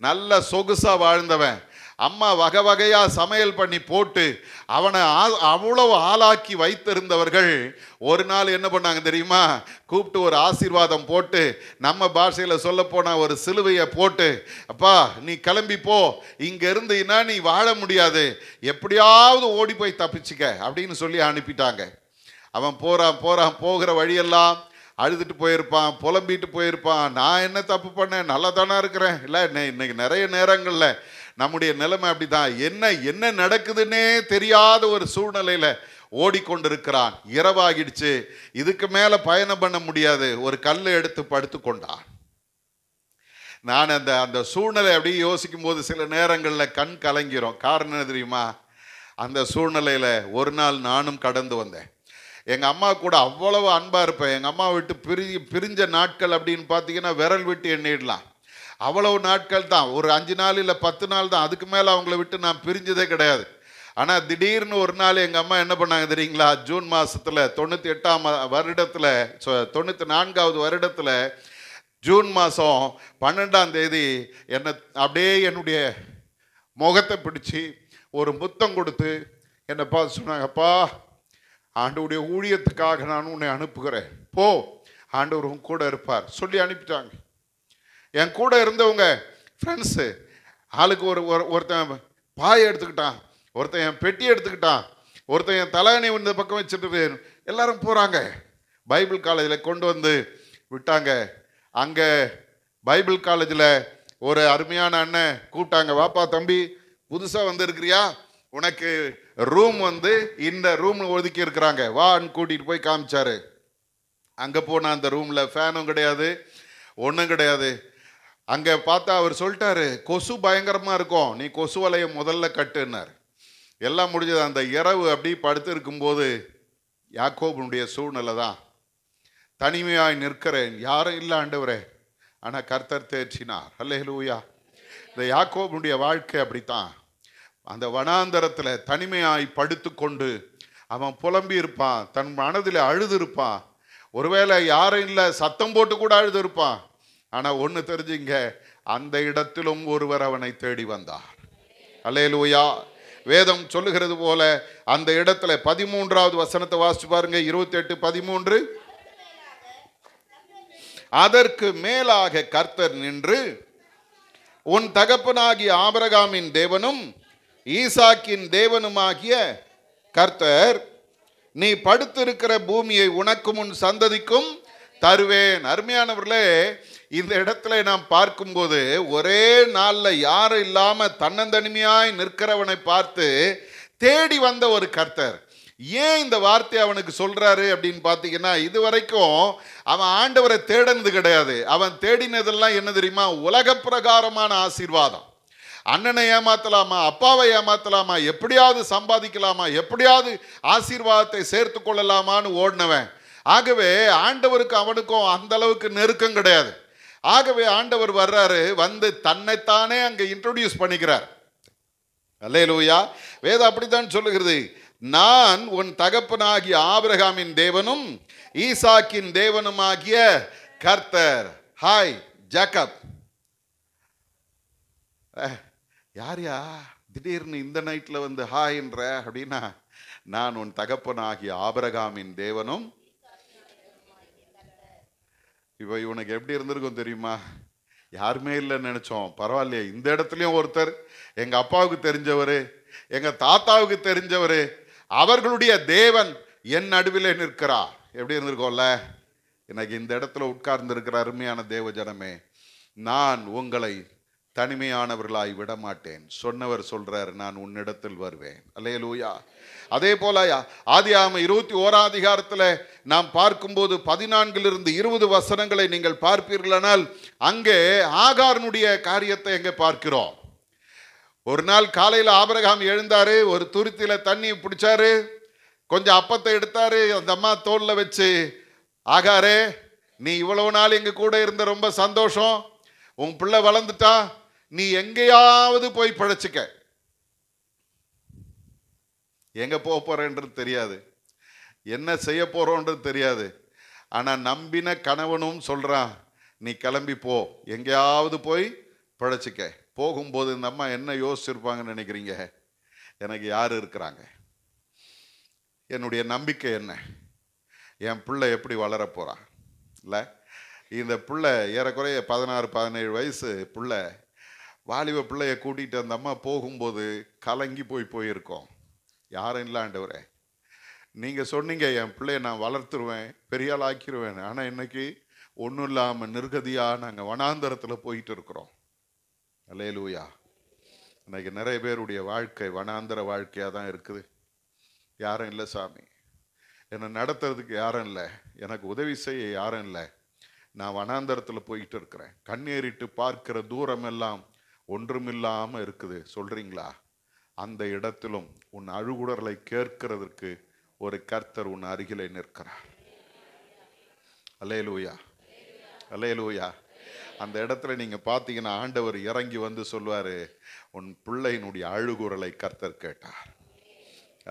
நல்ல சொகுசா வாழ்ந்தவன், அம்மா வகை வகையா சமையல் பண்ணி போட்டு அவனை அவ்வளவு ஆளாக்கி வைத்திருந்தவர்கள் ஒரு நாள் என்ன பண்ணாங்க தெரியுமா? கூப்பிட்டு ஒரு ஆசீர்வாதம் போட்டு, நம்ம பாஷையில் சொல்ல போனா ஒரு சிலுவையை போட்டு, அப்பா நீ கிளம்பி போ, இங்க இருந்தீன்னா நீ வாழ முடியாது, எப்படியாவது ஓடி போய் தப்பிச்சுக்க அப்படின்னு சொல்லி அனுப்பிட்டாங்க. அவன் போகிற வழியெல்லாம் அழுதுட்டு போயிருப்பான், புலம்பிட்டு போயிருப்பான். நான் என்ன தப்பு பண்ணேன், நல்லா தானே இருக்கிறேன். இல்லை, இன்னைக்கு நிறைய நேரங்களில் நம்முடைய நிலைமை அப்படிதான். என்ன நடக்குதுன்னே தெரியாத ஒரு சூழ்நிலையில ஓடிக்கொண்டிருக்கிறான். இரவாகிடுச்சு, இதுக்கு மேல பயணம் பண்ண முடியாது, ஒரு கல்லை எடுத்து படுத்து கொண்டான். நான் அந்த சூழ்நிலை அப்படியே யோசிக்கும் போது சில நேரங்களில் கண் கலங்கிறோம். காரணம் என்ன தெரியுமா? அந்த சூழ்நிலையில ஒரு நாள் நானும் கடந்து வந்தேன். எங்கள் அம்மா கூட அவ்வளவு அன்பாக இருப்பேன். எங்கள் அம்மா விட்டு பிரிஞ்ச நாட்கள் அப்படின்னு பார்த்தீங்கன்னா விரல் விட்டு எண்ணிடலாம். அவ்வளவு நாட்கள் தான், ஒரு 5 நாள் இல்லை 10 நாள் தான், அதுக்கு மேலே அவங்கள விட்டு நான் பிரிஞ்சதே கிடையாது. ஆனால் திடீர்னு ஒரு நாள் எங்கள் அம்மா என்ன பண்ணாங்க தெரியுங்களா? ஜூன் மாதத்தில் 98ஆம் வருடத்தில் 94வது வருடத்தில் ஜூன் மாதம் 12ஆம் தேதி என்னை அப்படியே என்னுடைய முகத்தை பிடிச்சி ஒரு முத்தம் கொடுத்து என்னை பார்த்து சொன்னாங்க, அப்பா ஆண்டவருடைய ஊழியத்துக்காக நான் உன்னை அனுப்புகிறேன், போ, ஆண்டவர் உன் கூட இருப்பார் சொல்லி அனுப்பிட்டாங்க. என் கூட இருந்தவங்க ஃப்ரெண்ட்ஸு ஆளுக்கு ஒருத்தன் பாயை எடுத்துக்கிட்டான், ஒருத்தன் என் பெட்டி எடுத்துக்கிட்டான், ஒருத்தன் என் தலையணை இந்த பக்கம் வச்சுட்டு எல்லாரும் போகிறாங்க. பைபிள் காலேஜில் கொண்டு வந்து விட்டாங்க. அங்கே பைபிள் காலேஜில் ஒரு அருமையான அண்ணன் கூப்பிட்டாங்க, வாப்பா தம்பி புதுசாக வந்துருக்கிறியா, உனக்கு ரூம் வந்து இந்த ரூம் ஒதுக்கி இருக்கிறாங்க, வான்னு கூட்டிகிட்டு போய் காமிச்சாரு. அங்கே போனால் அந்த ரூமில் ஃபேனும் கிடையாது, ஒன்றும் கிடையாது. அங்கே பார்த்தா அவர் சொல்லிட்டாரு, கொசு பயங்கரமாக இருக்கும், நீ கொசு வலையை முதல்ல கட்டுன்னார். எல்லாம் முடிஞ்சது. அந்த இரவு அப்படி படுத்து இருக்கும்போது யாக்கோபனுடைய சூழ்நிலை தான். தனிமையாய் நிற்கிறேன், யாரும் இல்லை ஆண்டவரே, ஆனால் கர்த்தர் தேர்ச்சினார். அல்லேலூயா. இந்த யாக்கோபனுடைய வாழ்க்கை அப்படித்தான். அந்த வனாந்தரத்தில் தனிமையாய் படுத்து கொண்டு அவன் புலம்பி இருப்பான், தன் மனதில் அழுது இருப்பான், ஒருவேளை யாரும் இல்லை சத்தம் போட்டு கூட அழுது இருப்பான். ஆனால் ஒன்று தெரிஞ்சுங்க, அந்த இடத்திலும் ஒருவர் அவனை தேடி வந்தார். அல்லேலூயா. வேதம் சொல்லுகிறது போல அந்த இடத்துல 13வது வசனத்தை வாசிச்சு பாருங்க, 28:13. அதற்கு மேலாக கர்த்தர் நின்று, உன் தகப்பனாகிய ஆபிரகாமின் தேவனும் ஈசாக்கின் தேவனுமாகிய கர்த்தர் நீ படுத்திருக்கிற பூமியை உனக்கும் உன் சந்ததிக்கும் தருவேன். அருமையானவர்களே, இந்த இடத்துல நாம் பார்க்கும்போது ஒரே நாளில் யாரும் இல்லாமல் தன்னந்தனிமையாய் நிற்கிறவனை பார்த்து தேடி வந்த ஒரு கர்த்தர். ஏன் இந்த வார்த்தை அவனுக்கு சொல்றாரு அப்படின்னு பார்த்தீங்கன்னா, இதுவரைக்கும் அவன் ஆண்டவரை தேடினது கிடையாது. அவன் தேடினதெல்லாம் என்ன தெரியுமா? உலக பிரகாரமான ஆசீர்வாதம். அண்ணனை ஏமாத்தலாமா, அப்பாவை ஏமாத்தலாமா, எப்படியாவது சம்பாதிக்கலாமா, எப்படியாவது ஆசீர்வாதத்தை சேர்த்து கொள்ளலாமான்னு ஓடினவன். ஆகவே ஆண்டவருக்கு அவனுக்கும் அந்த அளவுக்கு நெருக்கம் கிடையாது. ஆகவே ஆண்டவர் வர்றாரு, வந்து தன்னைத்தானே அங்கே இன்ட்ரோடியூஸ் பண்ணிக்கிறார். அல்லேலூயா. வேதம் அப்படித்தான் சொல்லுகிறது, நான் உன் தகப்பனாகிய ஆபிரகாமின் தேவனும் ஈசாக்கின் தேவனுமாகிய கர்த்தர். Hi Jacob. யார்யா திடீர்னு இந்த நைட்டில் வந்து ஹாய்ன்ற அப்படின்னா, நான் உன் தகப்பனாகிய ஆபிரகாமின் தேவனும். இப்போ இவனுக்கு எப்படி இருந்திருக்கும் தெரியுமா? யாருமே இல்லைன்னு நினைச்சோம், பரவாயில்லையே இந்த இடத்துலையும் ஒருத்தர், எங்கள் அப்பாவுக்கு தெரிஞ்சவர், எங்கள் தாத்தாவுக்கு தெரிஞ்சவர், அவர்களுடைய தேவன் என் நடுவிலே நிற்கிறார். எப்படி இருந்திருக்கோம்ல? எனக்கு இந்த இடத்துல உட்கார்ந்து இருக்கிற அருமையான தேவ ஜனமே, நான் உங்களை தனிமையானவர்களாய் விட மாட்டேன். சொன்னவர் சொல்றார், நான் உன்னிடத்தில் வருவேன். அல்லேலூயா. அதே போல ஆதியாகமம் 21ஆம் அதிகாரத்தில் நாம் பார்க்கும்போது 14 20 வசனங்களை நீங்கள் பார்ப்பீர்களானால் அங்கே ஆகாரனுடைய காரியத்தை எங்கே பார்க்கிறோம். ஒரு நாள் காலையில் ஆபிரகாம் எழுந்தாரு, ஒரு துருத்தியில தண்ணி பிடிச்சாரு, கொஞ்சம் அப்பத்தை எடுத்தாரு, அந்த அம்மா தோல்ல வச்சு, ஆகாரே நீ இவ்வளவு நாள் எங்க கூட இருந்த, ரொம்ப சந்தோஷம், உன் பிள்ளை வளர்ந்துட்டா, நீ எங்கேயாவது போய் பழச்சிக்க. எங்க போறேன்றது தெரியாது, என்ன செய்ய போறோன்றது தெரியாது. ஆனா நம்பின கணவனும் சொல்றான், நீ கிளம்பி போ, எங்கேயாவது போய் பழச்சிக்க. போகும்போது இந்த அம்மா என்ன யோசிச்சிருப்பாங்கன்னு நினைக்கிறீங்க? எனக்கு யார் இருக்கிறாங்க, என்னுடைய நம்பிக்கை என்ன, என் பிள்ளை எப்படி வளர போறான்? இல்லை, இந்த பிள்ளை ஏறக்குறைய 16-17 வயசு பிள்ளை, வாலிப பிள்ளைய கூட்டிகிட்டு அந்த அம்மா போகும்போது கலங்கி போயிருக்கோம். யாரும் இல்லை ஆண்டவரே, நீங்கள் சொன்னீங்க என் பிள்ளைய நான் வளர்த்துருவேன், பெரிய ஆள் ஆக்கிடுவேன். ஆனால் இன்னைக்கு ஒன்றும் இல்லாமல் நிர்கதியாக நாங்கள் வனாந்தரத்தில் போயிட்டு இருக்கிறோம். அல்லேலூயா. இன்னைக்கு நிறைய பேருடைய வாழ்க்கை வனாந்தர வாழ்க்கையாக தான் இருக்குது. யாரும் இல்லை சாமி, என்னை நடத்துறதுக்கு யாரும் இல்லை, எனக்கு உதவி செய்ய யாரும் இல்லை, நான் வனாந்தரத்தில் போயிட்டு இருக்கிறேன், கண்ணேறிட்டு பார்க்கிற தூரம் எல்லாம் ஒன்றுமில்லாமல் இருக்குது சொல்றீங்களா? அந்த இடத்திலும் உன் அழுகுடலை கேட்கிறதற்கு ஒரு கர்த்தர் உன் அருகிலே நிற்கிறார். அல்லேலூயா, அல்லேலூயா. அந்த இடத்துல நீங்க பார்த்தீங்கன்னா ஆண்டவர் இறங்கி வந்து சொல்வாரு, உன் பிள்ளையினுடைய அழுகுரலை கர்த்தர் கேட்டார்.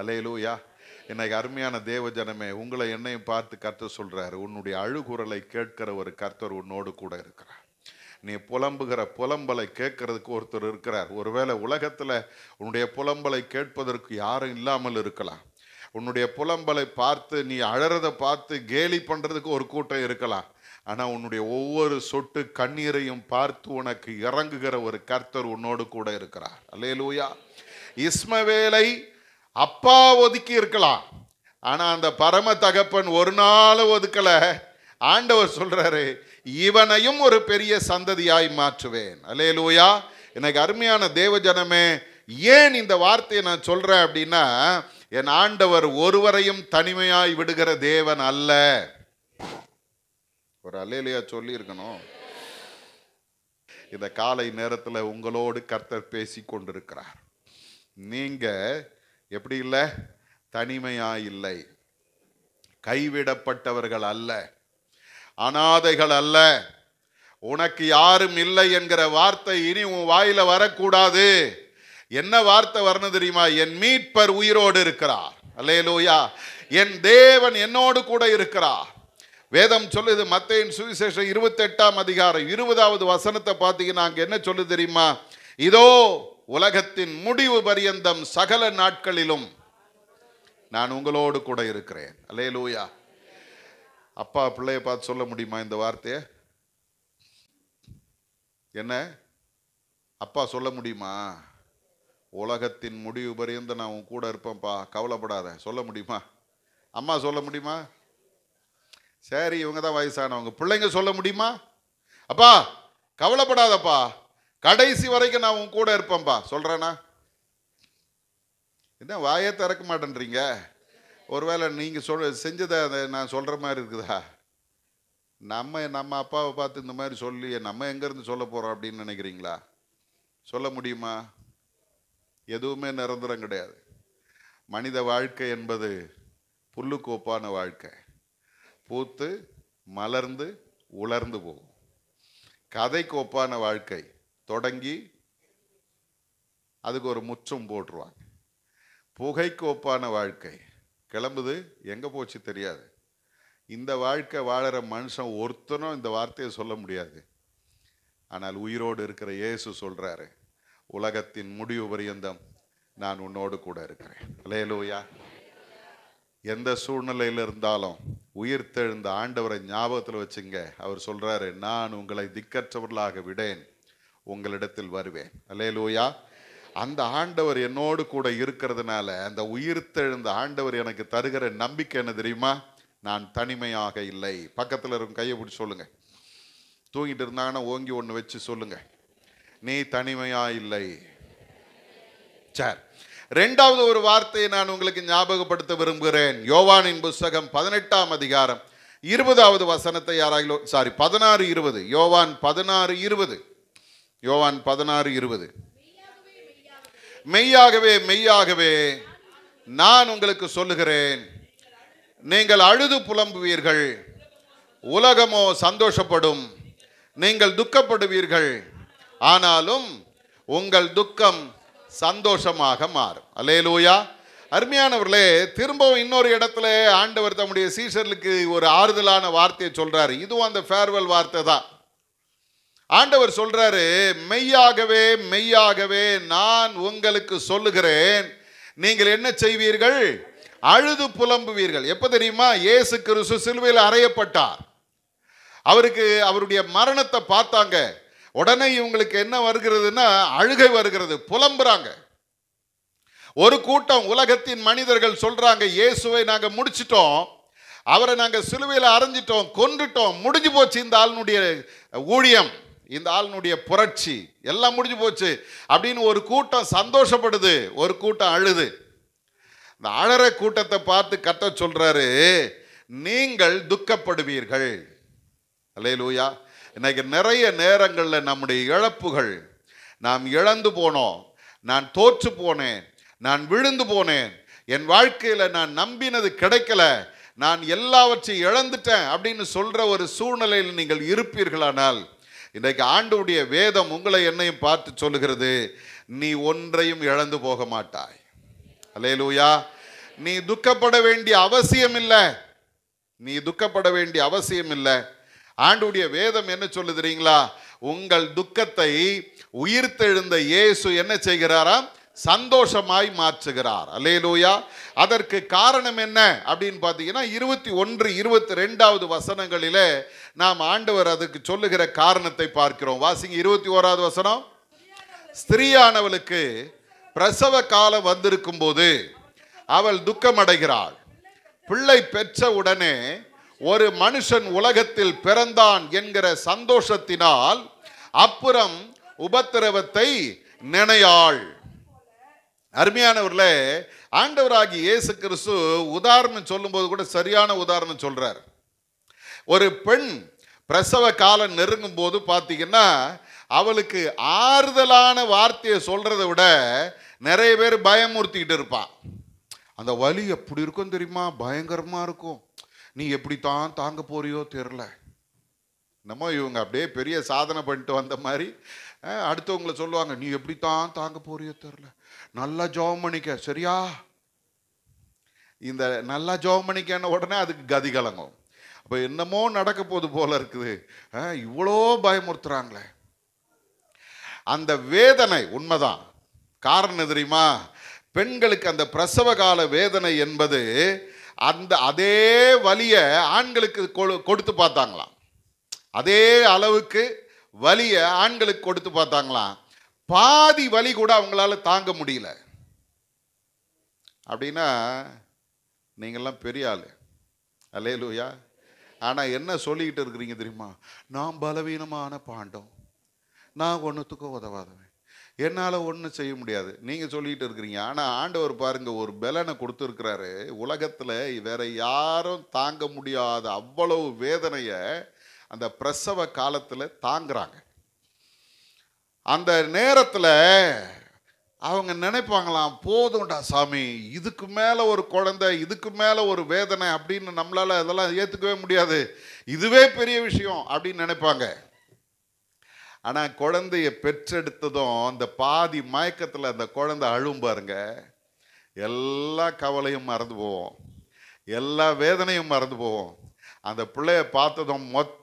அல்லேலூயா. இன்னைக்கு அருமையான தேவ ஜனமே, உங்களை என்னையும் பார்த்து கர்த்தர் சொல்றாரு, உன்னுடைய அழுகுரலை கேட்கிற ஒரு கர்த்தர் உன்னோடு கூட இருக்கிறார். நீ புலம்புகிற புலம்பலை கேட்கறதுக்கு ஒருத்தர் இருக்கிறார். ஒருவேளை உலகத்துல உன்னுடைய புலம்பலை கேட்பதற்கு யாரும் இல்லாமல் இருக்கலாம். உன்னுடைய புலம்பலை பார்த்து நீ அழறதை பார்த்து கேலி பண்றதுக்கு ஒரு கூட்டம் இருக்கலாம். ஆனா உன்னுடைய ஒவ்வொரு சொட்டு கண்ணீரையும் பார்த்து உனக்கு இறங்குகிற ஒரு கர்த்தர் உன்னோடு கூட இருக்கிறார். அல்லேலூயா. இஸ்மவேலை அப்பா ஒதுக்கி இருக்கலாம், ஆனா அந்த பரம தகப்பன் ஒரு நாள் ஒதுக்கல. ஆண்டவர் சொல்றாரு, இவனையும் ஒரு பெரிய சந்ததியாய் மாற்றுவேன். அல்லேலூயா. எனக்கு அருமையான தேவ ஜனமே, ஏன் இந்த வார்த்தையை நான் சொல்றேன் அப்படின்னா, என் ஆண்டவர் ஒருவரையும் தனிமையாய் விடுகிற தேவன் அல்ல. ஒரு அல்லேலூயா சொல்லி இருக்கணும். இந்த காலை நேரத்தில் உங்களோடு கர்த்தர் பேசி கொண்டிருக்கிறார். நீங்க எப்படி இல்லை, தனிமையாய் இல்லை, கைவிடப்பட்டவர்கள் அல்ல, அனாதைகள் அல்ல. உனக்கு யாரும் இல்லை என்கிற வார்த்தை இனி உன் வாயில வரக்கூடாது. என்ன வார்த்தை வரணும் தெரியுமா? என் மீட்பர் உயிரோடு இருக்கிறார். அல்லேலூயா. என் தேவன் என்னோடு கூட இருக்கிறார். வேதம் சொல்லுது, மத்தேயின் சுவிசேஷம் 28ஆம் அதிகாரம் 20வது வசனத்தை பார்த்தீங்கன்னா அங்க என்ன சொல்லு தெரியுமா? இதோ உலகத்தின் முடிவு பரியந்தம் சகல நாட்களிலும் நான் உங்களோடு கூட இருக்கிறேன். அல்லேலூயா. அப்பா பிள்ளைய பார்த்து சொல்ல முடியுமா இந்த வார்த்தைய? என்ன அப்பா சொல்ல முடியுமா? உலகத்தின் முடிவு பரியந்தம் நான் உன் கூட இருப்பேன்ப்பா, கவலைப்படாத, சொல்ல முடியுமா? அம்மா சொல்ல முடியுமா? சரி, இவங்க தான் வயசானவங்க, பிள்ளைங்க சொல்ல முடியுமா? அப்பா கவலைப்படாதப்பா, கடைசி வரைக்கும் நான் உன் கூட இருப்பேன்ப்பா, சொல்றேனா? என்ன வாயே திறக்க மாட்டேன்றீங்க? ஒருவேளை நீங்க செஞ்சதை நான் சொல்ற மாதிரி இருக்குதா? நம்ம அப்பாவை பார்த்து இந்த மாதிரி சொல்லி நம்ம எங்க இருந்து சொல்ல போறோம் அப்படின்னு நினைக்கிறீங்களா? சொல்ல முடியுமா? எதுவுமே நிரந்தரம் கிடையாது. மனித வாழ்க்கை என்பது புல்லுக்கு ஒப்பான வாழ்க்கை, பூத்து மலர்ந்து உலர்ந்து போகும். கதைக்கு ஒப்பான வாழ்க்கை, தொடங்கி அதுக்கு ஒரு முற்றும் போட்டுருவாங்க. புகைக்கு ஒப்பான வாழ்க்கை, கிளம்புது, எங்க போச்சு தெரியாது. இந்த வாழ்க்கை வாழற மனுஷன் ஒருத்தனும் இந்த வார்த்தையை சொல்ல முடியாது. ஆனால் உயிரோடு இருக்கிற இயேசு சொல்றாரு, உலகத்தின் முடிவு பரியந்தம் நான் உன்னோடு கூட இருக்கிறேன். அல்லேலூயா. எந்த சூழ்நிலையில் இருந்தாலும் உயிர்த்தெழுந்த ஆண்டவரை ஞாபகத்தில் வச்சுங்க. அவர் சொல்றாரு, நான் உங்களை திக்கற்றவர்களாக விடேன், உங்களிடத்தில் வருவேன். அல்லேலூயா. அந்த ஆண்டவர் என்னோடு கூட இருக்கிறதுனால, அந்த உயிர்த்தெழுந்த ஆண்டவர் எனக்கு தருகிற நம்பிக்கை என்ன தெரியுமா? நான் தனிமையாக இல்லை. பக்கத்தில் இருக்கும் கையை பிடிச்சி சொல்லுங்க. தூங்கிட்டு இருந்தாங்கன்னா ஓங்கி ஒன்று வச்சு சொல்லுங்க, நீ தனிமையா இல்லை. சரி, இரண்டாவது ஒரு வார்த்தையை நான் உங்களுக்கு ஞாபகப்படுத்த விரும்புகிறேன். யோவானின் புஸ்தகம் 18ஆம் அதிகாரம் 20வது வசனத்தை யாராயிலோ 16:20. யோவான் 16:20. யோவான் 16:20. மெய்யாகவே மெய்யாகவே நான் உங்களுக்கு சொல்லுகிறேன், நீங்கள் அழுது புலம்புவீர்கள், உலகமோ சந்தோஷப்படும். நீங்கள் துக்கப்படுவீர்கள், ஆனாலும் உங்கள் துக்கம் சந்தோஷமாக மாறும். அல்லேலூயா. அருமையானவர்களே, திரும்பவும் இன்னொரு இடத்துல ஆண்டவர் தம்முடைய சீஷர்களுக்கு ஒரு ஆறுதலான வார்த்தையை சொல்றாரு. இதுவும் அந்த ஃபேர்வெல் வார்த்தை தான். ஆண்டவர் சொல்றாரு, மெய்யாகவே மெய்யாகவே நான் உங்களுக்கு சொல்லுகிறேன், நீங்கள் என்ன செய்வீர்கள்? அழுது புலம்புவீர்கள். எப்ப தெரியுமா? இயேசு கிறிஸ்து சிலுவையில் அறையப்பட்டார். அவருடைய மரணத்தை பார்த்தாங்க. உடனே இவங்களுக்கு என்ன வருகிறதுன்னா அழுகை வருகிறது, புலம்புறாங்க. ஒரு கூட்டம் உலகத்தின் மனிதர்கள் சொல்றாங்க, இயேசுவை நாங்க முடிச்சிட்டோம், அவரை நாங்க சிலுவையில் அறைஞ்சிட்டோம், கொன்றுட்டோம், முடிஞ்சு போச்சு இந்த ஆளுனுடைய ஊழியம், இந்த ஆளுனுடைய புரட்சி எல்லாம் முடிஞ்சு போச்சு அப்படின்னு ஒரு கூட்டம் சந்தோஷப்படுது, ஒரு கூட்டம் அழுது. இந்த அழற கூட்டத்தை பார்த்து கர்த்தர் சொல்றாரு, நீங்கள் துக்கப்படுவீர்கள். அல்லேலூயா. இன்னைக்கு நிறைய நேரங்களில் நம்முடைய இழப்புகள், நாம் இழந்து போனோம், நான் தோற்று போனேன், நான் விழுந்து போனேன், என் வாழ்க்கையில் நான் நம்பினது கிடைக்கல, நான் எல்லாவற்றையும் இழந்துட்டேன் அப்படின்னு சொல்ற ஒரு சூழ்நிலையில் நீங்கள் இருப்பீர்களானால், இன்றைக்கு ஆண்டவருடைய வேதம் உங்களை என்னையும் பார்த்து சொல்லுகிறது, நீ ஒன்றையும் இழந்து போக மாட்டாய். அல்லேலூயா. நீ துக்கப்பட வேண்டிய அவசியம் இல்லை, நீ துக்கப்பட வேண்டிய அவசியம் இல்லை. ஆண்டவருடைய வேதம் என்ன சொல்லுறீங்களா? உங்கள் துக்கத்தை உயிர்த்தெழுந்த இயேசு என்ன செய்கிறாராம்? சந்தோஷமாய் மாற்றுகிறார். அல்லேலூயா. அதற்கு காரணம் என்ன அப்படின்னு பார்த்தீங்கன்னா 21, 22வது வசனங்களிலே நாம் ஆண்டவர் அதுக்கு சொல்லுகிற காரணத்தை பார்க்கிறோம். வாசிங்க 21வது வசனம். ஸ்திரீயானவளுக்கு பிரசவ காலம் வந்திருக்கும் போது அவள் துக்கமடைகிறாள். பிள்ளை பெற்ற உடனே ஒரு மனுஷன் உலகத்தில் பிறந்தான் என்கிற சந்தோஷத்தினால் அப்புறம் உபத்திரவத்தை நினையாள். அருமையானவர்களே, ஆண்டவராகிய இயேசு கிறிஸ்து உதாரணம் சொல்லும்போது கூட சரியான உதாரணம் சொல்றார். ஒரு பெண் பிரசவ காலம் நெருங்கும் போது பார்த்தீங்கன்னா அவளுக்கு ஆறுதலான வார்த்தையை சொல்றதை விட நிறைய பேர் பயமுறுத்திக்கிட்டு இருப்பான். அந்த வலி எப்படி இருக்கும் தெரியுமா? பயங்கரமா இருக்கும். நீ எப்படித்தான் தாங்க போறியோ தெரில. நம்ம இவங்க அப்படியே பெரிய சாதனை பண்ணிட்டு வந்த மாதிரி அடுத்தவங்களை சொல்லுவாங்க, நீ எப்படித்தான் தாங்க போறியோ தெரில, நல்லா ஜெபம் பண்ணிக்க, சரியா? இந்த நல்லா ஜெபம் பண்ணிக்கன்னு உடனே அதுக்கு கதி கலங்கும். அப்போ என்னமோ நடக்க போது போல இருக்குது, இவ்வளோ பயமுறுத்துறாங்களே. அந்த வேதனை உண்மைதான். காரணம் தெரியுமா? பெண்களுக்கு அந்த பிரசவ கால வேதனை என்பது அதே வலியை ஆண்களுக்கு கொடுத்து பார்த்தாங்களாம். அதே அளவுக்கு வலியை ஆண்களுக்கு கொடுத்து பார்த்தாங்களாம். பாதி வலி கூட அவங்களால தாங்க முடியல. அப்படின்னா நீங்கள்லாம் பெரிய ஆளு. அல்லேலூயா. ஆனால் என்ன சொல்லிக்கிட்டு இருக்கிறீங்க தெரியுமா? நான் பலவீனமான பாண்டம், நான் ஒன்றுத்துக்கும் உதவாதவன், என்னால் ஒன்றும் செய்ய முடியாது நீங்கள் சொல்லிகிட்டு இருக்கிறீங்க. ஆனால் ஆண்டவர் பாருங்க, ஒரு பலனை கொடுத்துருக்கிறாரு. உலகத்தில் வேற யாரும் தாங்க முடியாத அவ்வளவு வேதனையை அந்த பிரசவ காலத்தில் தாங்குறாங்க. அந்த நேரத்தில் அவங்க நினைப்பாங்களாம், போதும்டா சாமி, இதுக்கு மேலே ஒரு குழந்தை, இதுக்கு மேலே ஒரு வேதனை அப்படின்னு நம்மளால் அதெல்லாம் ஏற்றுக்கவே முடியாது, இதுவே பெரிய விஷயம் அப்படின்னு நினைப்பாங்க. ஆனால் குழந்தைய பெற்றெடுத்ததும் அந்த பாதி மயக்கத்தில் அந்த குழந்தை அழும் பாருங்க, எல்லா கவலையும் மறந்து போவோம், எல்லா வேதனையும் மறந்து போவோம். அந்த பிள்ளைய பார்த்ததும் மொத்த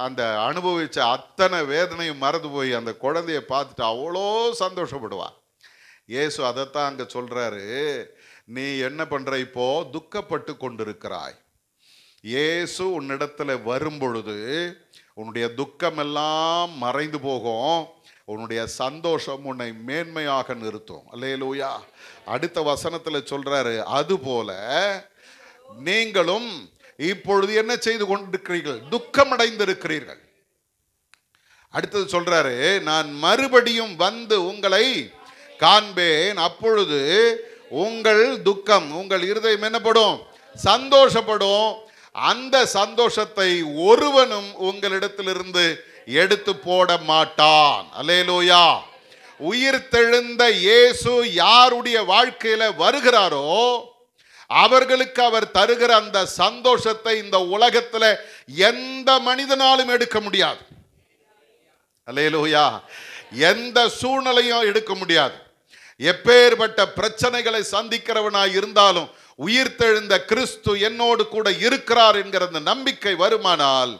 அந்த அனுபவித்த அத்தனை வேதனையும் மறந்து போய் அந்த குழந்தைய பார்த்துட்டு அவ்வளோ சந்தோஷப்படுவான். இயேசு அதைத்தான் அங்கே சொல்கிறாரு, நீ என்ன பண்ணுற? இப்போ துக்கப்பட்டு கொண்டிருக்கிறாய். இயேசு உன்னிடத்தில் வரும் பொழுது உன்னுடைய துக்கமெல்லாம் மறைந்து போகும், உன்னுடைய சந்தோஷம் உன்னை மேன்மையாக நிறுத்தும். அல்லேலூயா. அடுத்த வசனத்தில் சொல்றாரு, அதுபோல நீங்களும் இப்பொழுது என்ன செய்து கொண்டிருக்கிறீர்கள்? துக்கமடைந்திருக்கிறீர்கள். அடுத்தது சொல்றாரு, நான் மறுபடியும் வந்து உங்களை காண்பேன், அப்பொழுது உங்கள் துக்கம், உங்கள் இருதயம் என்னப்படும்? சந்தோஷப்படும். அந்த சந்தோஷத்தை ஒருவனும் உங்களிடத்திலிருந்து எடுத்து போட மாட்டான். அல்லேலூயா. உயிர்த்தெழுந்த இயேசு யாருடைய வாழ்க்கையில வருகிறாரோ அவர்களுக்கு அவர் தருகிற அந்த சந்தோஷத்தை இந்த உலகத்தில் எந்த மனிதனாலும் எடுக்க முடியாது. அல்லேலூயா. எந்த சூழ்நிலையும் எடுக்க முடியாது. எப்பேற்பட்ட பிரச்சனைகளை சந்திக்கிறவனாய் இருந்தாலும் உயிர்த்தெழுந்த கிறிஸ்து என்னோடு கூட இருக்கிறார் என்கிற அந்த நம்பிக்கை வருமானால்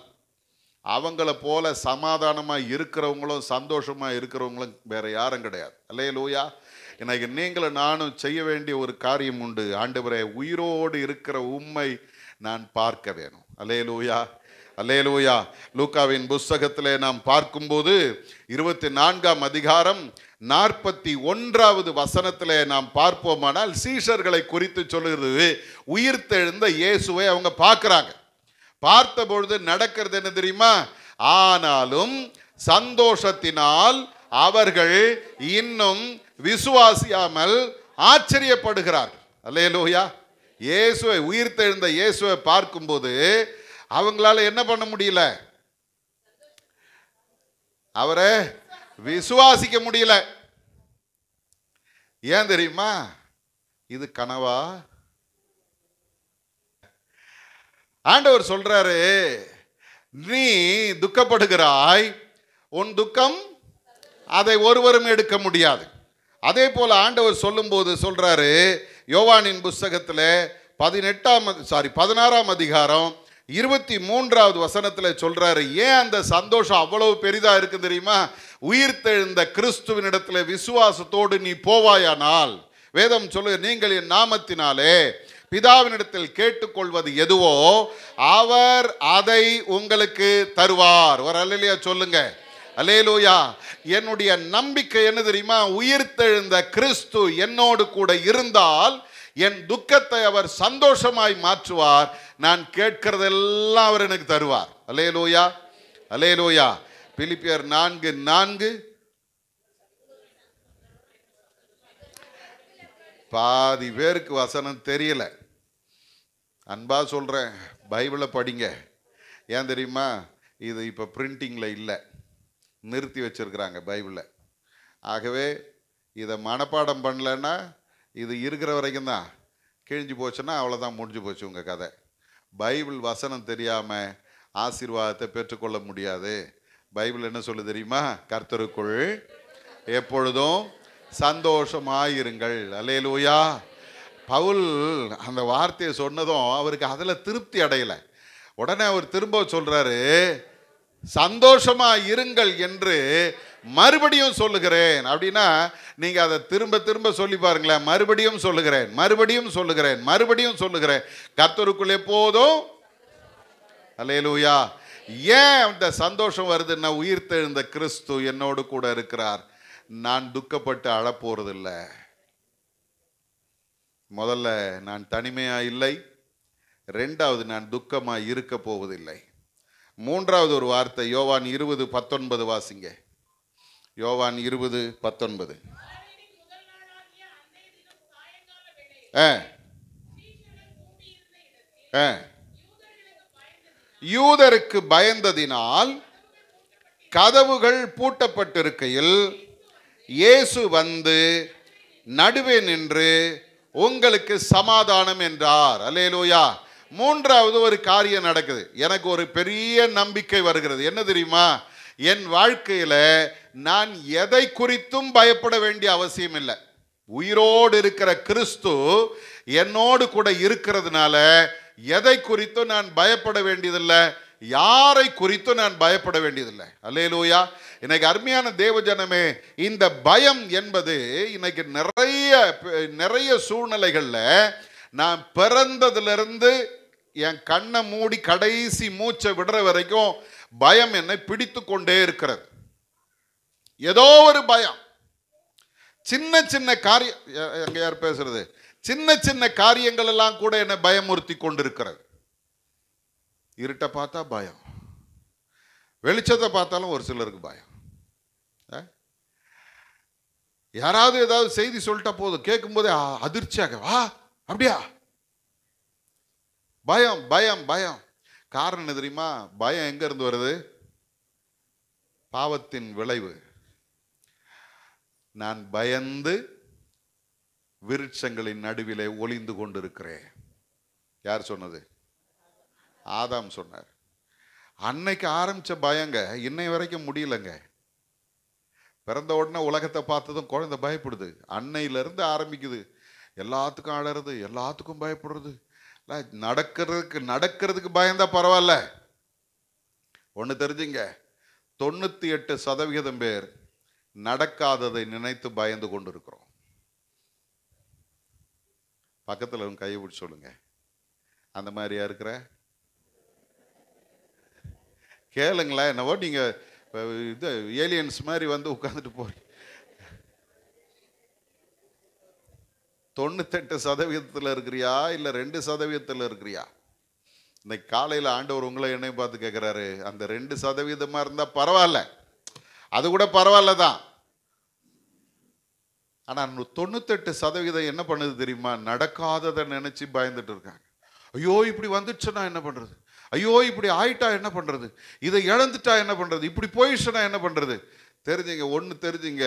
அவங்கள போல சமாதானமா இருக்கிறவங்களும் சந்தோஷமா இருக்கிறவங்களும் வேற யாரும் கிடையாது. அல்லேலூயா. எனக்கு நீங்களும் நானும் செய்ய வேண்டிய ஒரு காரியம் உண்டு. ஆண்டவரே, உயிரோடு இருக்கிற உம்மை நான் பார்க்க வேணும். அல்லேலூயா, அல்லேலூயா. லூக்காவின் புஸ்தகத்திலே நாம் பார்க்கும்போது 24ஆம் அதிகாரம் 41வது வசனத்திலே நாம் பார்ப்போமானால் சீஷர்களை குறித்து சொல்லுகிறது. உயிர்த்தெழுந்த இயேசுவை அவங்க பார்க்கிறாங்க. பார்த்த பொழுது நடக்கிறது என்ன தெரியுமா? ஆனாலும் சந்தோஷத்தினால் அவர்கள் இன்னும் விசுவாசியாமல் ஆச்சரியப்படுகிறார்கள். அல்லேலூயா. இயேசுவை, உயிர்த்தெழுந்த இயேசுவை பார்க்கும்போது அவங்களால என்ன பண்ண முடியல? அவரை விசுவாசிக்க முடியல. ஏன் தெரியுமா? இது கனவா? ஆண்டவர் சொல்றாரு, நீ துக்கப்படுகிறாய், உன் துக்கம் அதை ஒருவரும் எடுக்க முடியாது. அதே போல ஆண்டவர் சொல்லும்போது சொல்றாரு, யோவானின் புஸ்தகத்தில் 16ஆம் அதிகாரம் 23வது வசனத்தில் சொல்றாரு, ஏன் அந்த சந்தோஷம் அவ்வளவு பெரிதா இருக்கு தெரியுமா? உயிர்த்தெழுந்த கிறிஸ்துவினிடத்தில் விசுவாசத்தோடு நீ போவாயானால், வேதம் சொல்லு, நீங்கள் என் நாமத்தினாலே பிதாவினிடத்தில் கேட்டுக்கொள்வது எதுவோ அவர் அதை உங்களுக்கு தருவார். ஒரு அல்லேலூயா சொல்லுங்க. அல்லேலூயா. என்னுடைய நம்பிக்கை என்ன தெரியுமா? உயிர்த்தெழுந்த கிறிஸ்து என்னோடு கூட இருந்தால் என் துக்கத்தை அவர் சந்தோஷமாய் மாற்றுவார். நான் கேட்கிறதெல்லாம் அவர் எனக்கு தருவார். அல்லேலூயா, அல்லேலூயா. பிலிப்பியர் 4:4. பாதி பேருக்கு வசனம் தெரியல. அன்பா சொல்றேன், பைபிளை படிங்க. ஏன் தெரியுமா? இது இப்போ பிரிண்டிங்கில் இல்லை, நிறுத்தி வச்சிருக்கிறாங்க பைபிளில். ஆகவே இதை மனப்பாடம் பண்ணலன்னா இது இருக்கிற வரைக்கும் தான். கிழிஞ்சு போச்சுன்னா அவ்வளோதான், முடிஞ்சு போச்சு உங்கள் கதை. பைபிள் வசனம் தெரியாமல் ஆசீர்வாதத்தை பெற்றுக்கொள்ள முடியாது. பைபிள் என்ன சொல்லு தெரியுமா? கர்த்தருக்குள் எப்பொழுதும் சந்தோஷமாயிருங்கள். அல்லேலூயா. பவுல் அந்த வார்த்தையை சொன்னதும் அவருக்கு அதில் திருப்தி அடையலை. உடனே அவர் திரும்ப சொல்றாரு, சந்தோஷமா இருங்கள் என்று மறுபடியும் சொல்லுகிறேன். அப்படின்னா நீங்க அதை திரும்ப திரும்ப சொல்லி பாருங்களேன். மறுபடியும் சொல்லுகிறேன், மறுபடியும் சொல்லுகிறேன், மறுபடியும் சொல்லுகிறேன். கர்த்தருக்குள் எப்போதும். அல்லேலூயா. ஏன் அந்த சந்தோஷம் வருதுன்னா, உயிர்த்தெழுந்த கிறிஸ்து என்னோடு கூட இருக்கிறார். நான் துக்கப்பட்டு அழப்போறதில்லை. முதல்ல நான் தனிமையா இல்லை, ரெண்டாவது நான் துக்கமா இருக்க போவதில்லை. மூன்றாவது ஒரு வார்த்தை யோவான் 20:19 வாசிங்க. யோவான் 20:19. யூதருக்கு பயந்ததினால் கதவுகள் பூட்டப்பட்டிருக்கையில் இயேசு வந்து நடுவே நின்று உங்களுக்கு சமாதானம் என்றார். அல்லேலூயா. மூன்றாவது ஒரு காரியம் நடக்குது. எனக்கு ஒரு பெரிய நம்பிக்கை வருகிறது. என்ன தெரியுமா? என் வாழ்க்கையில நான் எதை குறித்தும் பயப்பட வேண்டிய அவசியம் இல்லை. உயிரோடு இருக்கிற கிறிஸ்து என்னோடு கூட இருக்கிறதுனால எதை குறித்தும் நான் பயப்பட வேண்டியதில்லை, யாரை குறித்தும் நான் பயப்பட வேண்டியதில்லை. அல்லேலூயா. இன்னைக்கு அருமையான தேவஜனமே, இந்த பயம் என்பது இன்னைக்கு நிறைய சூழ்நிலைகள்ல நான் பிறந்ததிலிருந்து என் கண்ணை மூடி கடைசி மூச்சை விடுற வரைக்கும் பயம் என்னை பிடித்து கொண்டே இருக்கிறது. ஏதோ ஒரு பயம். சின்ன சின்ன காரியம், எங்க யார் பேசுறது, சின்ன சின்ன காரியங்கள் எல்லாம் கூட என்னை பயமுறுத்தி கொண்டிருக்கிறது. இருட்டை பார்த்தா பயம், வெளிச்சத்தை பார்த்தாலும் ஒரு சிலருக்கு பயம். யாராவது ஏதாவது செய்தி சொல்லிட்டா போதும், கேட்கும் போதே அதிர்ச்சியாக, வா அப்படியா, பயம் பயம் பயம். காரணம் என்ன தெரியுமா? பயம் எங்க இருந்து வருது? பாவத்தின் விளைவு. நான் பயந்து விருட்சங்களின் நடுவிலே ஒளிந்து கொண்டிருக்கிறேன். யார் சொன்னது? ஆதாம் சொன்னார். அன்னைக்கு ஆரம்பிச்ச பயங்க இன்னை வரைக்கும் முடியலங்க. பிறந்த உடனே உலகத்தை பார்த்ததும் குழந்தை பயப்படுது. அன்னையிலிருந்து ஆரம்பிக்குது. எல்லாத்துக்கும் அழறது, எல்லாத்துக்கும் பயப்படுறது. நடக்கிறதுக்கு பயந்தா பரவாயில்ல. ஒன்று தெரிஞ்சுங்க, 98% பேர் நடக்காததை நினைத்து பயந்து கொண்டு இருக்கிறோம். பக்கத்தில் கையை பிடிச்சி சொல்லுங்க, அந்த மாதிரியா இருக்கிற? கேளுங்களேன். என்னவோ நீங்க இது ஏலியன்ஸ் மாதிரி வந்து உட்கார்ந்துட்டு போறீங்க. 98% இருக்கிறியா இல்ல 2% இருக்கிறியா? இன்னைக்கு காலையில் ஆண்டவர் உங்களை என்னையும் பார்த்து கேட்கிறாரு, அந்த 2% இருந்தா பரவாயில்ல, அது கூட பரவாயில்ல தான். ஆனா 98% என்ன பண்ணுது தெரியுமா? நடக்காததை நினைச்சு பயந்துட்டு இருக்காங்க. ஐயோ இப்படி வந்துடுச்சுன்னா என்ன பண்றது, ஐயோ இப்படி ஆயிட்டா என்ன பண்றது, இதை இழந்துட்டா என்ன பண்றது, இப்படி போயிடுச்சுன்னா என்ன பண்றது. தெரிஞ்சுங்க, ஒன்று தெரிஞ்சுங்க,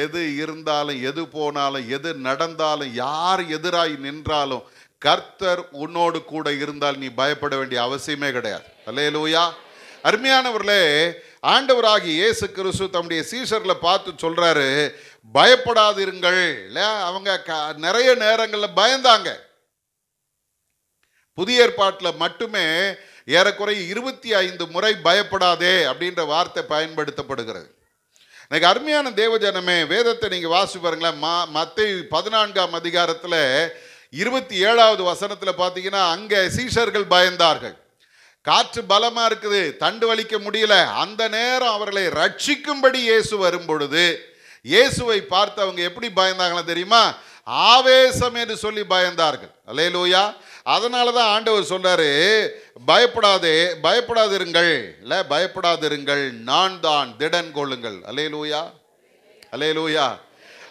எது இருந்தாலும் எது போனாலும் எது நடந்தாலும் யார் எதிராய் நின்றாலும் கர்த்தர் உன்னோடு கூட இருந்தால் நீ பயப்பட வேண்டிய அவசியமே கிடையாது. அல்லேலூயா. அருமையானவர்களே, ஆண்டவராகிய இயேசு கிறிஸ்து தம்முடைய சீஷர்களை பார்த்து சொல்றாரு, பயப்படாதிருங்கள். அவங்க நிறைய நேரங்களில் பயந்தாங்க. புதிய ஏற்பாட்டில் மட்டுமே ஏறக்குறைய 25 முறை பயப்படாதே அப்படின்ற வார்த்தை பயன்படுத்தப்படுகிறது. இன்னைக்கு அருமையான தேவஜனமே, வேதத்தை நீங்க வாசி பாருங்களேன். மத்தேயு 14ஆம் அதிகாரத்தில் 27வது வசனத்தில் பார்த்தீங்கன்னா, அங்கே சீஷர்கள் பயந்தார்கள். காற்று பலமா இருக்குது, தண்டு வலிக்க முடியல. அந்த நேரம் அவர்களை ரட்சிக்கும்படி இயேசு வரும் பொழுது இயேசுவை பார்த்து அவங்க எப்படி பயந்தாங்களா தெரியுமா? ஆவேசம் என்று சொல்லி பயந்தார்கள். அல்லேலூயா. அதனால தான் ஆண்டவர் சொல்றாரு, பயப்படாதிருங்கள், இல்லை பயப்படாதிருங்கள், நான் தான், திடன் கொள்ளுங்கள். அல்லேலூயா, அல்லேலூயா.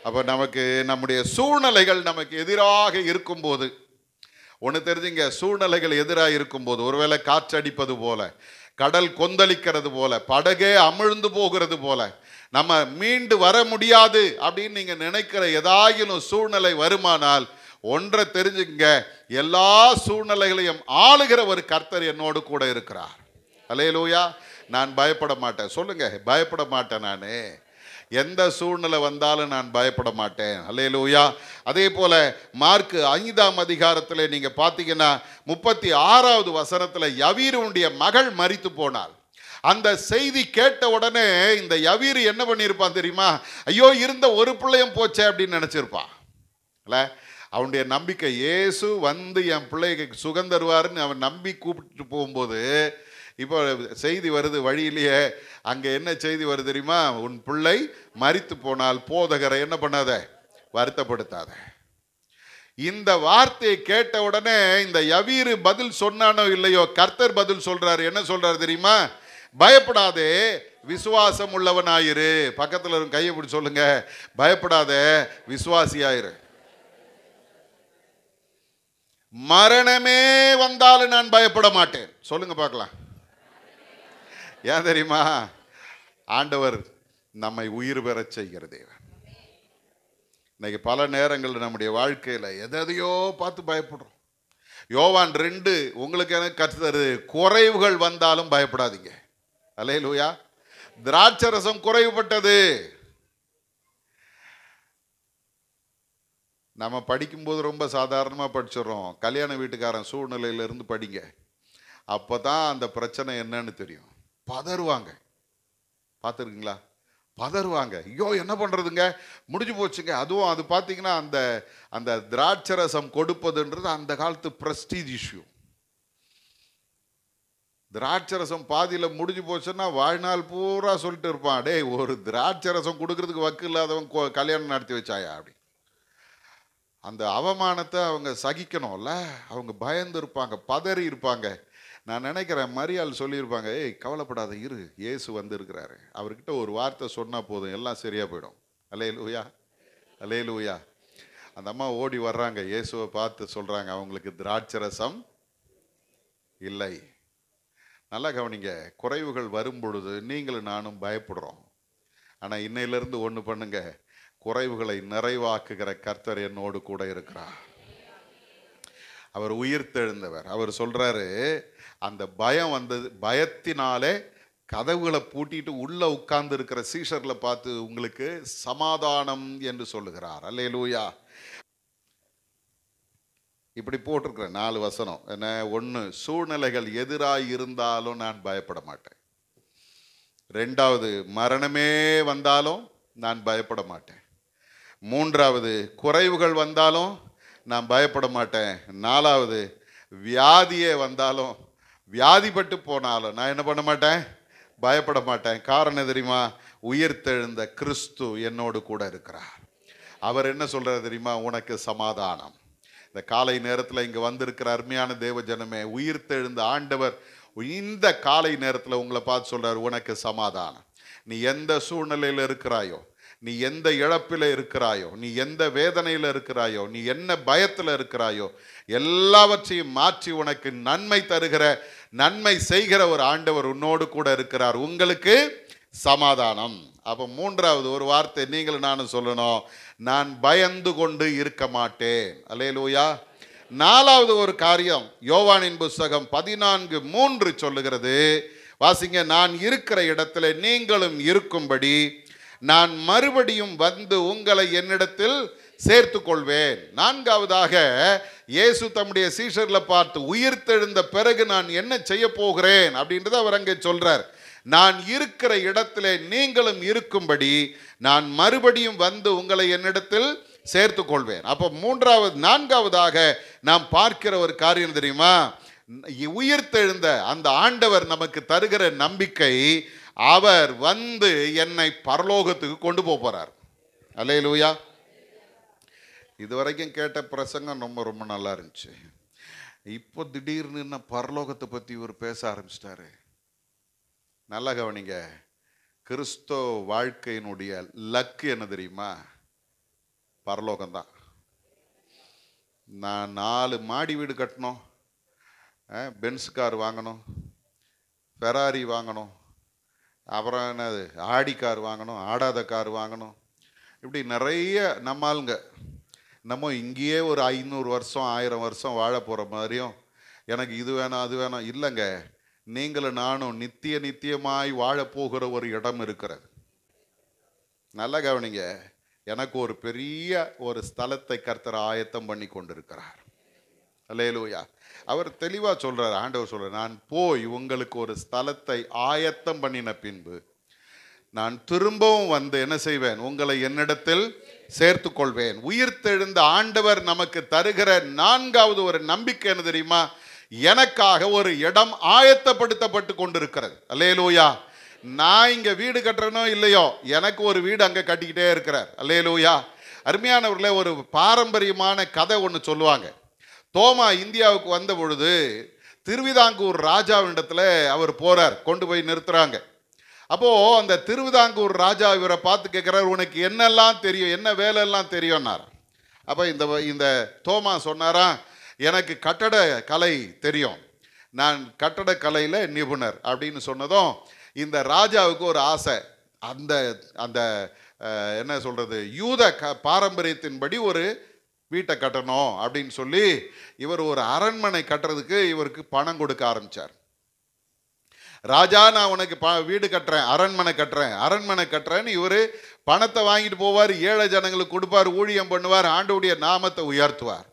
அப்போ நமக்கு நம்முடைய சூழ்நிலைகள் நமக்கு எதிராக இருக்கும்போது ஒன்று தெரிஞ்சுங்க, சூழ்நிலைகள் எதிராக இருக்கும்போது, ஒருவேளை காற்றடிப்பது போல, கடல் கொந்தளிக்கிறது போல, படகே அமிழ்ந்து போகிறது போல, நம்ம மீண்டு வர முடியாது அப்படின்னு நீங்க நினைக்கிற ஏதாயினும் சூழ்நிலை வருமானால் ஒன்றை தெரிஞ்சுங்க, எல்லா சூழ்நிலைகளையும் ஆளுகிற ஒரு கர்த்தர் என்னோடு கூட இருக்கிறார். அல்லேலூயா. நான் பயப்பட மாட்டேன். சொல்லுங்க, பயப்பட மாட்டேன். நானே எந்த சூழ்நிலை வந்தாலும் நான் பயப்பட மாட்டேன். அல்லேலூயா. அதே போல மார்க் 5ஆம் அதிகாரத்தில் நீங்க பார்த்தீங்கன்னா 36வது வசனத்தில் யவீருடைய மகள் மரித்து போனாள். அந்த செய்தி கேட்ட உடனே இந்த யவீரு என்ன பண்ணியிருப்பான் தெரியுமா? ஐயோ இருந்த ஒரு பிள்ளையும் போச்சே அப்படின்னு நினைச்சிருப்பான். இல்ல, அவனுடைய நம்பிக்கை, இயேசு வந்து என் பிள்ளைக்கு சுகம் தருவாருன்னு அவன் நம்பி கூப்பிட்டு போகும்போது இப்போ செய்தி வருது வழியிலேயே. அங்கே என்ன செய்தி வருது தெரியுமா? உன் பிள்ளை மரித்து போனால் போதகரை என்ன பண்ணாத, வருத்தப்படுத்தாத. இந்த வார்த்தையை கேட்ட உடனே இந்த யவீரு பதில் சொன்னானோ இல்லையோ, கர்த்தர் பதில் சொல்றாரு. என்ன சொல்றாரு தெரியுமா? பயப்படாதே, விசுவாசம் உள்ளவனாயிரு. பக்கத்தில் இருக்கும் கையை பிடிச்சி சொல்லுங்க, பயப்படாத, விசுவாசியாயிரு. மரணமே வந்தாலும் நான் பயப்பட மாட்டேன். சொல்லுங்க பார்க்கலாம். ஏன் தெரியுமா? ஆண்டவர் நம்மை உயிர் பெறச் செய்கிற தேவன். இன்னைக்கு பல நேரங்களில் நம்முடைய வாழ்க்கையில் எதையோ பார்த்து பயப்படுறோம். யோவான் 2 உங்களுக்கு எனக்கு கற்றுத்தருது, குறைவுகள் வந்தாலும் பயப்படாதீங்க. அல்லேலூயா. திராட்சை ரசம் குறைவுபட்டது. நம்ம படிக்கும்போது ரொம்ப சாதாரணமாக படிச்சிடறோம். கல்யாண வீட்டுக்காரன் சூழ்நிலையிலிருந்து படிங்க, அப்போ தான் அந்த பிரச்சனை என்னன்னு தெரியும். பதறுவாங்க. பார்த்துருக்கீங்களா? பதறுவாங்க. ஐயோ என்ன பண்ணுறதுங்க, முடிஞ்சு போச்சுங்க. அதுவும் அது பார்த்தீங்கன்னா அந்த அந்த திராட்சை ரசம் கொடுப்பதுன்றது அந்த காலத்து ப்ரெஸ்டீஜ் இஷ்யூ. திராட்சை ரசம் பாதியில் முடிஞ்சு போச்சுன்னா வாழ்நாள் பூரா சொல்லிட்டு இருப்பான், டே ஒரு திராட்சை ரசம் கொடுக்கறதுக்கு வக்கு இல்லாதவன் கல்யாணம் நடத்தி வச்சாயா அப்படி. அந்த அவமானத்தை அவங்க சகிக்கணும்ல, அவங்க பயந்து இருப்பாங்க, பதறி இருப்பாங்க. நான் நினைக்கிறேன் மரியாள் சொல்லியிருப்பாங்க, ஏய் கவலைப்படாத இரு, இயேசு வந்திருக்கிறாரு, அவர்கிட்ட ஒரு வார்த்தை சொன்னால் போதும் எல்லாம் சரியாக போயிடும். அல்லேலூயா, அல்லேலூயா. அந்த அம்மா ஓடி வர்றாங்க, இயேசுவை பார்த்து சொல்கிறாங்க, அவங்களுக்கு திராட்சரசம் இல்லை. நல்லா கவனிங்க, குறைவுகள் வரும் பொழுது நீங்களும் நானும் பயப்படுறோம். ஆனால் இன்னையிலிருந்து ஒன்று பண்ணுங்க, குறைவுகளை நிறைவாக்குகிற கர்த்தர் என்னோடு கூட இருக்கிறார். அவர் உயிர்த்தெழுந்தவர். அவர் சொல்றாரு, அந்த பயம் வந்தது, பயத்தினாலே கதவுகளை பூட்டிட்டு உள்ள உட்கார்ந்து இருக்கிற சீஷர்களை பார்த்து உங்களுக்கு சமாதானம் என்று சொல்லுகிறார். அல்லேலூயா. இப்படி போட்டிருக்கிற 4 வசனம் என்ன? 1, சூழ்நிலைகள் எதிராக இருந்தாலும் நான் பயப்பட மாட்டேன். 2வது, மரணமே வந்தாலும் நான் பயப்பட மாட்டேன். 3வது, குறைவுகள் வந்தாலும் நான் பயப்பட மாட்டேன். 4வது, வியாதியே வந்தாலும், வியாதிப்பட்டு போனாலும் நான் என்ன பண்ண மாட்டேன்? பயப்பட மாட்டேன். காரணம் தெரியுமா? உயிர்த்தெழுந்த கிறிஸ்து என்னோடு கூட இருக்கிறார். அவர் என்ன சொல்றார் தெரியுமா? உனக்கு சமாதானம். இந்த காலை நேரத்தில் இங்கே வந்திருக்கிற அருமையான தேவ ஜனமே, உயிர்த்தெழுந்த ஆண்டவர் இந்த காலை நேரத்தில் உங்களை பார்த்து சொல்றார், உனக்கு சமாதானம். நீ எந்த சூழ்நிலையில் இருக்கிறாயோ, நீ எந்த இழப்பில் இருக்கிறாயோ, நீ எந்த வேதனையில் இருக்கிறாயோ, நீ என்ன பயத்தில் இருக்கிறாயோ, எல்லாவற்றையும் மாற்றி உனக்கு நன்மை தருகிற, நன்மை செய்கிற ஒரு ஆண்டவர் உன்னோடு கூட இருக்கிறார். உங்களுக்கு சமாதானம். அப்போ 3வது ஒரு வார்த்தை நீங்களும் நானும் சொல்லணும், நான் பயந்து கொண்டு இருக்க மாட்டேன். அல்லேலூயா. 4வது ஒரு காரியம் யோவானின் புஸ்தகம் 14:3 சொல்லுகிறது, வாசிங்க. நான் இருக்கிற இடத்துல நீங்களும் இருக்கும்படி நான் மறுபடியும் வந்து உங்களை என்னிடத்தில் சேர்த்து கொள்வேன். 4வதாக இயேசு தம்முடைய சீஷர்களை பார்த்து, உயிர்த்தெழுந்த பிறகு நான் என்ன செய்ய போகிறேன் அப்படின்றத அவர் அங்கே சொல்றார். நான் இருக்கிற இடத்துல நீங்களும் இருக்கும்படி நான் மறுபடியும் வந்து உங்களை என்னிடத்தில் சேர்த்து கொள்வேன். அப்போ 4வதாக நாம் பார்க்கிற ஒரு காரியம் தெரியுமா? உயிர்த்தெழுந்த அந்த ஆண்டவர் நமக்கு தருகிற நம்பிக்கை, அவர் வந்து என்னை பரலோகத்துக்கு கொண்டு போறார். அல்லேலூயா. இதுவரைக்கும் கேட்ட பிரசங்கம் ரொம்ப ரொம்ப நல்லா இருந்துச்சு. இப்போ திடீர்னு என்ன பரலோகத்தை பற்றி இவர் பேச ஆரம்பிச்சிட்டாரு. நல்லா கவனிங்க, கிறிஸ்தவ வாழ்க்கையினுடைய லக்கு என்ன தெரியுமா? பரலோகம்தான். நான் 4 மாடி வீடு கட்டணும், பென்ஸ் கார் வாங்கணும், ஃபெராரி வாங்கணும், அப்புறம் என்னது ஆடி கார் வாங்கணும், ஆடாத கார் வாங்கணும், இப்படி நிறைய நம்ம ஆளுங்க நம்ம இங்கேயே ஒரு 500 வருஷம் 1000 வருஷம் வாழ போகிற மாதிரியும் எனக்கு இது வேணும் அது வேணும் இல்லைங்க. நீங்களும் நானும் நித்தியமாய் வாழப்போகிற ஒரு இடம் இருக்கிறது. நல்லா கவனிங்க, எனக்கு ஒரு பெரிய ஒரு ஸ்தலத்தை கர்த்தர் ஆயத்தம் பண்ணி கொண்டிருக்கிறார். அல்லேலூயா. அவர் தெளிவாக சொல்றார், ஆண்டவர் சொல்றார், நான் போய் உங்களுக்கு ஒரு ஸ்தலத்தை ஆயத்தம் பண்ணின பின்பு நான் திரும்பவும் வந்து என்ன செய்வேன்? உங்களை என்னிடத்தில் சேர்த்து கொள்வேன். உயிர்த்தெழுந்த ஆண்டவர் நமக்கு தருகிற 4வது ஒரு நம்பிக்கை என்ன தெரியுமா? எனக்காக ஒரு இடம் ஆயத்தப்படுத்தப்பட்டு கொண்டிருக்கிறது. அல்லேலூயா. நான் இங்க வீடு கட்டுறனோ இல்லையோ, எனக்கு ஒரு வீடு அங்க கட்டிக்கிட்டே இருக்கிறார். அல்லேலூயா. அருமையானவர்களே, ஒரு பாரம்பரியமான கதை ஒன்று சொல்லுவாங்க. தோமா இந்தியாவுக்கு வந்த பொழுது திருவிதாங்கூர் ராஜாவினிடத்துல அவர் போறார், கொண்டு போய் நிறுத்துறாங்க. அப்போ அந்த திருவிதாங்கூர் ராஜா இவரை பார்த்து கேட்கிறார், உனக்கு என்னெல்லாம் தெரியும், என்ன வேலையெல்லாம் தெரியும்னார். அப்போ இந்த தோமா சொன்னாரா, எனக்கு கட்டட கலை தெரியும், நான் கட்டட கலையில் நிபுணர் அப்படின்னு சொன்னதும் இந்த ராஜாவுக்கு ஒரு ஆசை. அந்த அந்த என்ன சொல்றது, யூத பாரம்பரியத்தின்படி ஒரு வீட்டை கட்டணும் அப்படின்னு சொல்லி இவர் ஒரு அரண்மனை கட்டுறதுக்கு இவருக்கு பணம் கொடுக்க ஆரம்பிச்சார். ராஜா, நான் உனக்கு வீடு கட்டுறேன், அரண்மனை கட்டுறேன்னு இவர் பணத்தை வாங்கிட்டு போவார், ஏழை ஜனங்களுக்கு கொடுப்பார், ஊழியம் பண்ணுவார், ஆண்டவருடைய நாமத்தை உயர்த்துவார்.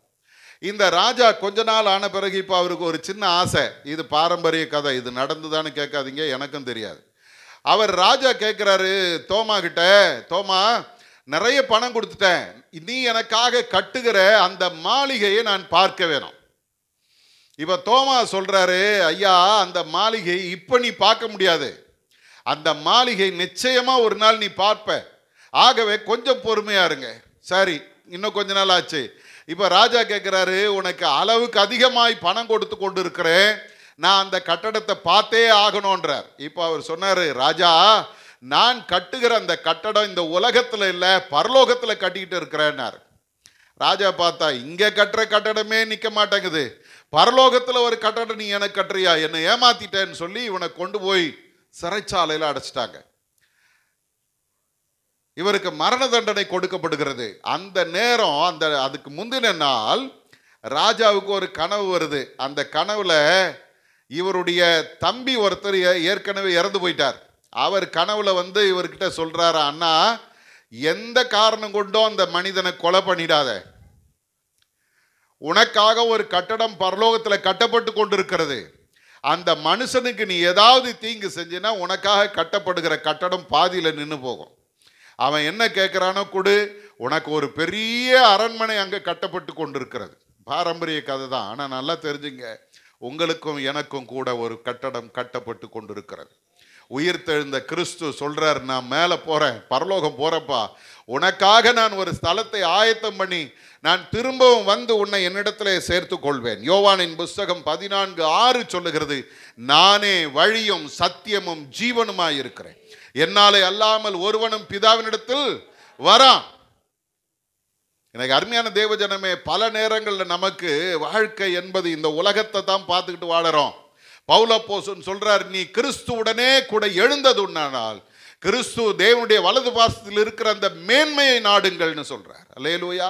இந்த ராஜா கொஞ்ச நாள் ஆன பிறகு இப்போ அவருக்கு ஒரு சின்ன ஆசை. இது பாரம்பரிய கதை, இது நடந்துதான்னு கேட்காதீங்க, எனக்கும் தெரியாது. அவர் ராஜா கேட்குறாரு தோமா கிட்ட, தோமா நிறைய பணம் கொடுத்துட்டேன், நீ எனக்காக கட்டுகிற அந்த மாளிகையை நான் பார்க்க வேணும். இப்போ தோமா சொல்றாரு, ஐயா அந்த மாளிகை இப்போ நீ பார்க்க முடியாது, அந்த மாளிகை நிச்சயமா ஒரு நாள் நீ பார்ப்ப, ஆகவே கொஞ்சம் பொறுமையா இருங்க. சரி, இன்னும் கொஞ்ச நாள் ஆச்சு. இப்போ ராஜா கேட்குறாரு, உனக்கு அளவுக்கு அதிகமாய் பணம் கொடுத்து கொண்டு இருக்கிறேன், நான் அந்த கட்டடத்தை பார்த்தே ஆகணும்ன்றார். இப்போ அவர் சொன்னாரு, ராஜா நான் கட்டுகிற அந்த கட்டடம் இந்த உலகத்துல இல்ல, பரலோகத்துல கட்டிக்கிட்டு இருக்கிறேன்னார். ராஜா பார்த்தா, இங்க கட்டுற கட்டடமே நிக்க மாட்டேங்குது, பரலோகத்துல ஒரு கட்டடம் நீ எனக்கு கட்டுறியா, என்னை ஏமாத்திட்டேன்னு சொல்லி இவனை கொண்டு போய் சிறைச்சாலையில அடைச்சிட்டாங்க. இவருக்கு மரண தண்டனை கொடுக்கப்படுகிறது. அந்த நேரம், அதுக்கு முந்தின நாள் ராஜாவுக்கு ஒரு கனவு வருது. அந்த கனவுல இவருடைய தம்பி ஒருத்தர் ஏற்கனவே இறந்து போயிட்டார். அவர் கனவுல இவர்கிட்ட சொல்றாரு, அண்ணா எந்த காரணம் கொண்டோ அந்த மனிதனை கொலை பண்ணிடாத, உனக்காக ஒரு கட்டடம் பரலோகத்தில் கட்டப்பட்டு கொண்டிருக்கிறது, அந்த மனுஷனுக்கு நீ ஏதாவது தீங்கு செஞ்சினா உனக்காக கட்டப்படுகிற கட்டடம் பாதியில் நின்று போகும். அவன் என்ன கேட்கிறானோ கொடு, உனக்கு ஒரு பெரிய அரண்மனை அங்கே கட்டப்பட்டு கொண்டிருக்கிறது. பாரம்பரிய கதை தான், ஆனால் நல்லா தெரிஞ்சுங்க, உங்களுக்கும் எனக்கும் கூட ஒரு கட்டடம் கட்டப்பட்டு கொண்டிருக்கிறது. உயிர்த்தெழுந்த கிறிஸ்து சொல்றார், நான் மேலே போறேன், பரலோகம் போறப்பா, உனக்காக நான் ஒரு ஸ்தலத்தை ஆயத்தம் பண்ணி நான் திரும்பவும் உன்னை என்னிடத்திலே சேர்த்து கொள்வேன். யோவானின் புஸ்தகம் 14:6 சொல்லுகிறது, நானே வழியும் சத்தியமும் ஜீவனுமாய் இருக்கிறேன், என்னாலே அல்லாமல் ஒருவனும் பிதாவினிடத்தில் வரான். எனக்கு அருமையான தேவஜனமே, பல நேரங்களில் நமக்கு வாழ்க்கை என்பது இந்த உலகத்தை தான் பார்த்துக்கிட்டு வாழறோம். பவுல் அப்போஸ்தலன் சொல்றார், நீ கிறிஸ்துவுடனே கூட எழுந்தது உண்டானால் கிறிஸ்து தேவனுடைய வலது பாசத்தில் இருக்கிற அந்த மேன்மையை நாடுங்கள்னு சொல்றார். அல்லேலூயா.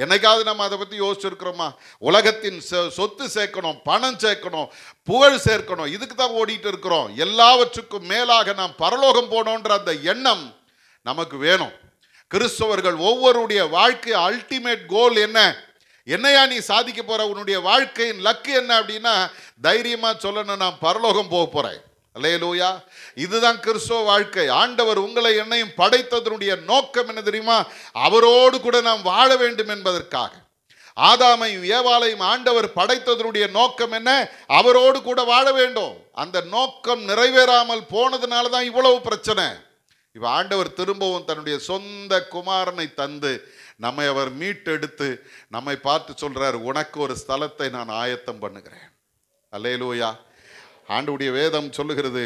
என்னைக்காவது நம்ம அதை பற்றி யோசிச்சிருக்கிறோமா? உலகத்தின் சொத்து சேர்க்கணும், பணம் சேர்க்கணும், புகழ் சேர்க்கணும், இதுக்கு தான் ஓடிட்டு இருக்கிறோம். எல்லாவற்றுக்கும் மேலாக நாம் பரலோகம் போனோன்ற அந்த எண்ணம் நமக்கு வேணும். கிறிஸ்தவர்கள் ஒவ்வொருடைய வாழ்க்கை அல்டிமேட் கோல் என்ன, என்னையா நீ சாதிக்க போற, உன்னுடைய வாழ்க்கையின் லக்கு என்ன அப்படின்னா தைரியமா சொல்லணும், நான் பரலோகம் போக போறேன். அல்லேலூயா. இதுதான் கிறிஸ்தவ வாழ்க்கை. ஆண்டவர் உங்களை என்னையும் படைத்ததனுடைய நோக்கம் என்ன தெரியுமா? அவரோடு கூட நாம் வாழ வேண்டும் என்பதற்காக. ஆதாமையும் ஏவாளையும் ஆண்டவர் படைத்ததனுடைய நோக்கம் என்ன? அவரோடு கூட வாழ வேண்டும். அந்த நோக்கம் நிறைவேறாமல் போனதுனால தான் இவ்வளவு பிரச்சனை. இப்ப ஆண்டவர் திரும்பவும் தன்னுடைய சொந்த குமாரனை தந்து நம்மை அவர் மீட்டெடுத்து நம்மை பார்த்து சொல்றார், உனக்கு ஒரு ஸ்தலத்தை நான் ஆயத்தம் பண்ணுகிறேன். அல்லேலூயா. ஆண்டவருடைய வேதம் சொல்லுகிறது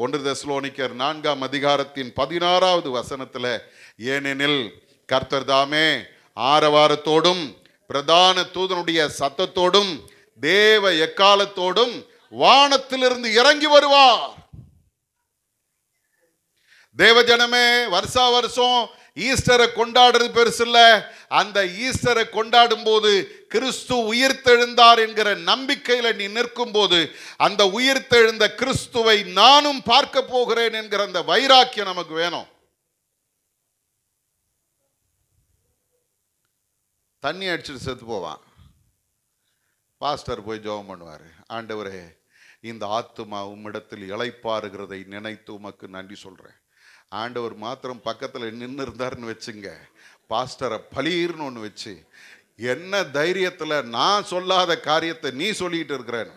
1 தெசலோனிக்கர் 4:16 ஏனெனில் கர்த்தர் தாமே ஆரவாரத்தோடும் பிரதான தூதனுடைய சத்தத்தோடும் தேவ எக்காலத்தோடும் வானத்திலிருந்து இறங்கி வருவார். தேவஜனமே, வருஷா வருஷம் ஈஸ்டரை கொண்டாடுறது பெருசு இல்ல. அந்த ஈஸ்டரை கொண்டாடும் போது கிறிஸ்து உயிர்த்தெழுந்தார் என்கிற நம்பிக்கையில நீ நிற்கும் போது அந்த உயிர்த்தெழுந்த கிறிஸ்துவை நானும் பார்க்க போகிறேன் என்கிற அந்த வைராக்கியம் நமக்கு வேணும். தண்ணி அடிச்சுட்டு செத்து போவான், பாஸ்டர் போய் ஜெபம் பண்ணுவார், ஆண்டவரே இந்த ஆத்துமா உம்மிடத்தில் இளைப்பாறுகிறதை நினைத்து உமக்கு நன்றி சொல்றேன். ஆண்டவர் மாத்திரம் பக்கத்தில் நின்று இருந்தாருன்னு வச்சுங்க, பாஸ்டரை பலீர்னு ஒன்று வச்சு, என்ன தைரியத்தில் நான் சொல்லாத காரியத்தை நீ சொல்லிட்டு இருக்கிறேன்.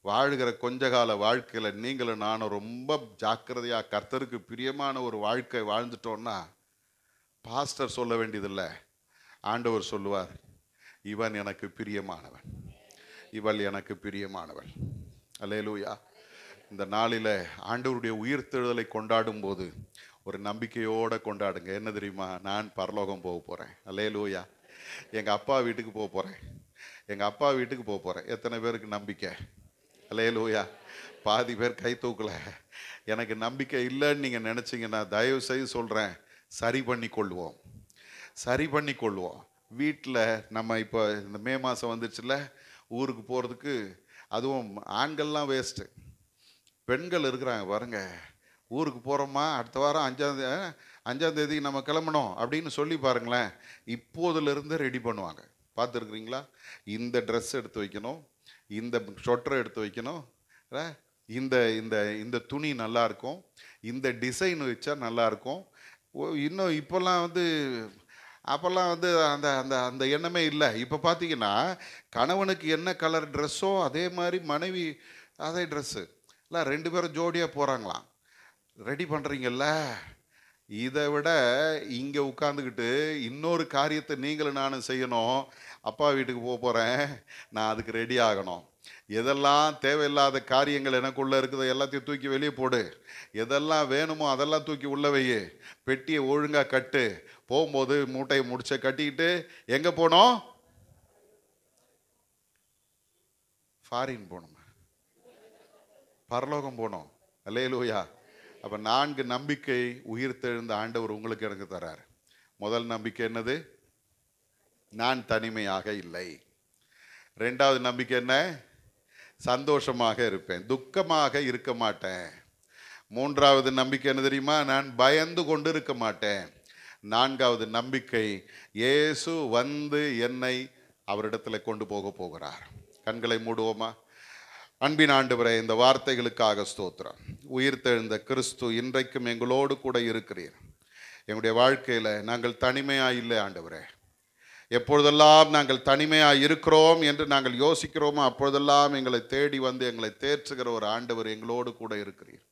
வாழ்கிற கொஞ்ச கால வாழ்க்கையில் நீங்களும் நானும் ரொம்ப ஜாக்கிரதையாக கர்த்தருக்கு பிரியமான ஒரு வாழ்க்கை வாழ்ந்துட்டோன்னா பாஸ்டர் சொல்ல வேண்டியதில்லை, ஆண்டவர் சொல்லுவார், இவன் எனக்கு பிரியமானவன், இவள் எனக்கு பிரியமானவள். அல்லேலூயா. இந்த நாளில் ஆண்டவருடைய உயிர்த்தெழுதலை கொண்டாடும் போது ஒரு நம்பிக்கையோடு கொண்டாடுங்க. என்ன தெரியுமா? நான் பரலோகம் போக போகிறேன். அல்லேலூயா. எங்கள் அப்பா வீட்டுக்கு போக போகிறேன், எங்கள் அப்பா வீட்டுக்கு போக போகிறேன். எத்தனை பேருக்கு நம்பிக்கை? அல்லேலூயா. பாதி பேர் கை தூக்கலை. எனக்கு நம்பிக்கை இல்லைன்னு நீங்கள் நினச்சிங்கன்னா தயவு செய்து சொல்கிறேன், சரி பண்ணி கொள்வோம், சரி பண்ணி கொள்வோம். வீட்டில் நம்ம இப்போ இந்த மே மாதம் வந்துடுச்சுல்ல, ஊருக்கு போகிறதுக்கு, அதுவும் ஆண்கள்லாம் வேஸ்ட்டு, பெண்கள் இருக்கிறாங்க பாருங்க, ஊருக்கு போகிறோமா, அடுத்த வாரம் 5ஆம் தேதி நம்ம கிளம்பணும் அப்படின்னு சொல்லி பாருங்களேன், இப்போதுலேருந்து ரெடி பண்ணுவாங்க. பார்த்துருக்குறீங்களா? இந்த ட்ரெஸ் எடுத்து வைக்கணும், இந்த ஸ்வெட்டர் எடுத்து வைக்கணும், இந்த இந்த இந்த துணி நல்லாயிருக்கும், இந்த டிசைன் வச்சா நல்லாயிருக்கும். இன்னும் இப்போல்லாம் அப்போல்லாம் அந்த அந்த அந்த எண்ணமே இல்லை. இப்போ பார்த்தீங்கன்னா கணவனுக்கு என்ன கலர் ட்ரெஸ்ஸோ அதே மாதிரி மனைவி அதே ட்ரெஸ்ஸு இல்லை, 2 பேரும் ஜோடியாக போகிறாங்களாம். ரெடி பண்ணுறீங்கல்ல, இதை விட இங்கே உட்காந்துக்கிட்டு இன்னொரு காரியத்தை நீங்களும் நானும் செய்யணும். அப்பா வீட்டுக்கு போகிறேன், நான் அதுக்கு ரெடி ஆகணும். எதெல்லாம் தேவையில்லாத காரியங்கள் எனக்குள்ளே இருக்குதோ எல்லாத்தையும் தூக்கி வெளியே போடு. எதெல்லாம் வேணுமோ அதெல்லாம் தூக்கி உள்ள வையே. பெட்டியை ஒழுங்காக கட்டு. போகும்போது மூட்டையை முடிச்ச கட்டிக்கிட்டு எங்கே போனோம்? ஃபாரின் போனோம், பரலோகம் போனோம். அல்லேலூயா. அப்போ 4 நம்பிக்கை உயிர்த்தெழுந்த ஆண்டவர் உங்களுக்கு எனக்கு தராரு. முதல் நம்பிக்கை என்னது? நான் தனிமையாக இல்லை. 2வது நம்பிக்கை என்ன? சந்தோஷமாக இருப்பேன், துக்கமாக இருக்க மாட்டேன். 3வது நம்பிக்கை என்ன தெரியுமா? நான் பயந்து கொண்டு இருக்க மாட்டேன். 4வது நம்பிக்கை, இயேசு வந்து என்னை அவரிடத்தில் கொண்டு போகிறார். கண்களை மூடுவோமா? அன்பின் ஆண்டவரே, இந்த வார்த்தைகளுக்காக ஸ்தோத்திரம். உயிர்த்தெழுந்த கிறிஸ்து இன்றைக்கும் எங்களோடு கூட இருக்கிறீர். எங்களுடைய வாழ்க்கையில் நாங்கள் தனிமையாக இல்லை ஆண்டவரே. எப்பொழுதெல்லாம் நாங்கள் தனிமையாக இருக்கிறோம் என்று நாங்கள் யோசிக்கிறோமோ அப்பொழுதெல்லாம் எங்களை தேடி வந்து எங்களை தேற்றுகிற ஒரு ஆண்டவர் எங்களோடு கூட இருக்கிறீர்.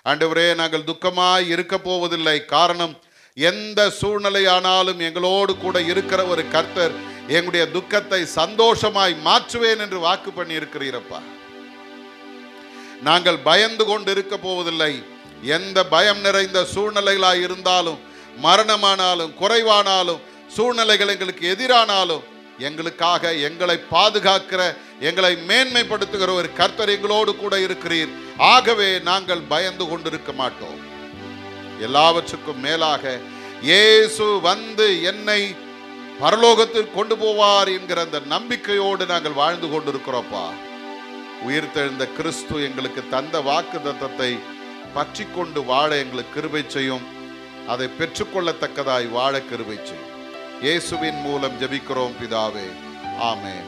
ஆண்டவரே, நாங்கள் துக்கமாய் இருக்க போவதில்லை. காரணம், எந்த சூழ்நிலையானாலும் எங்களோடு கூட இருக்கிற ஒரு கர்த்தர் எங்களுடைய துக்கத்தை சந்தோஷமாய் மாற்றுவேன் என்று வாக்கு பண்ணி இருக்கிறீரப்பா. நாங்கள் பயந்து கொண்டு இருக்க போவதில்லை. எந்த பயம் நிறைந்த சூழ்நிலைகளாய் இருந்தாலும், மரணமானாலும், குறைவானாலும், சூழ்நிலைகள் எங்களுக்கு எதிரானாலும், எங்களுக்காக எங்களை பாதுகாக்கிற, எங்களை மேன்மைப்படுத்துகிற ஒரு கர்த்தர் எங்களோடு கூட இருக்கிறீர். ஆகவே நாங்கள் பயந்து கொண்டிருக்க மாட்டோம். எல்லாவற்றுக்கும் மேலாக இயேசு வந்து என்னை பரலோகத்தில் கொண்டு போவார் என்கிற அந்த நம்பிக்கையோடு நாங்கள் வாழ்ந்து கொண்டிருக்கிறோம்ப்பா. உயிர்த்தெழுந்த கிறிஸ்து எங்களுக்கு தந்த வாக்குத்தத்தத்தை பற்றி கொண்டு வாழ எங்களுக்கு கிருபை செய்யும். அதை பெற்றுக்கொள்ளத்தக்கதாய் வாழ கிருபை செய்யும். இயேசுவின் மூலம் ஜெபிக்கிறோம் பிதாவே, ஆமென்.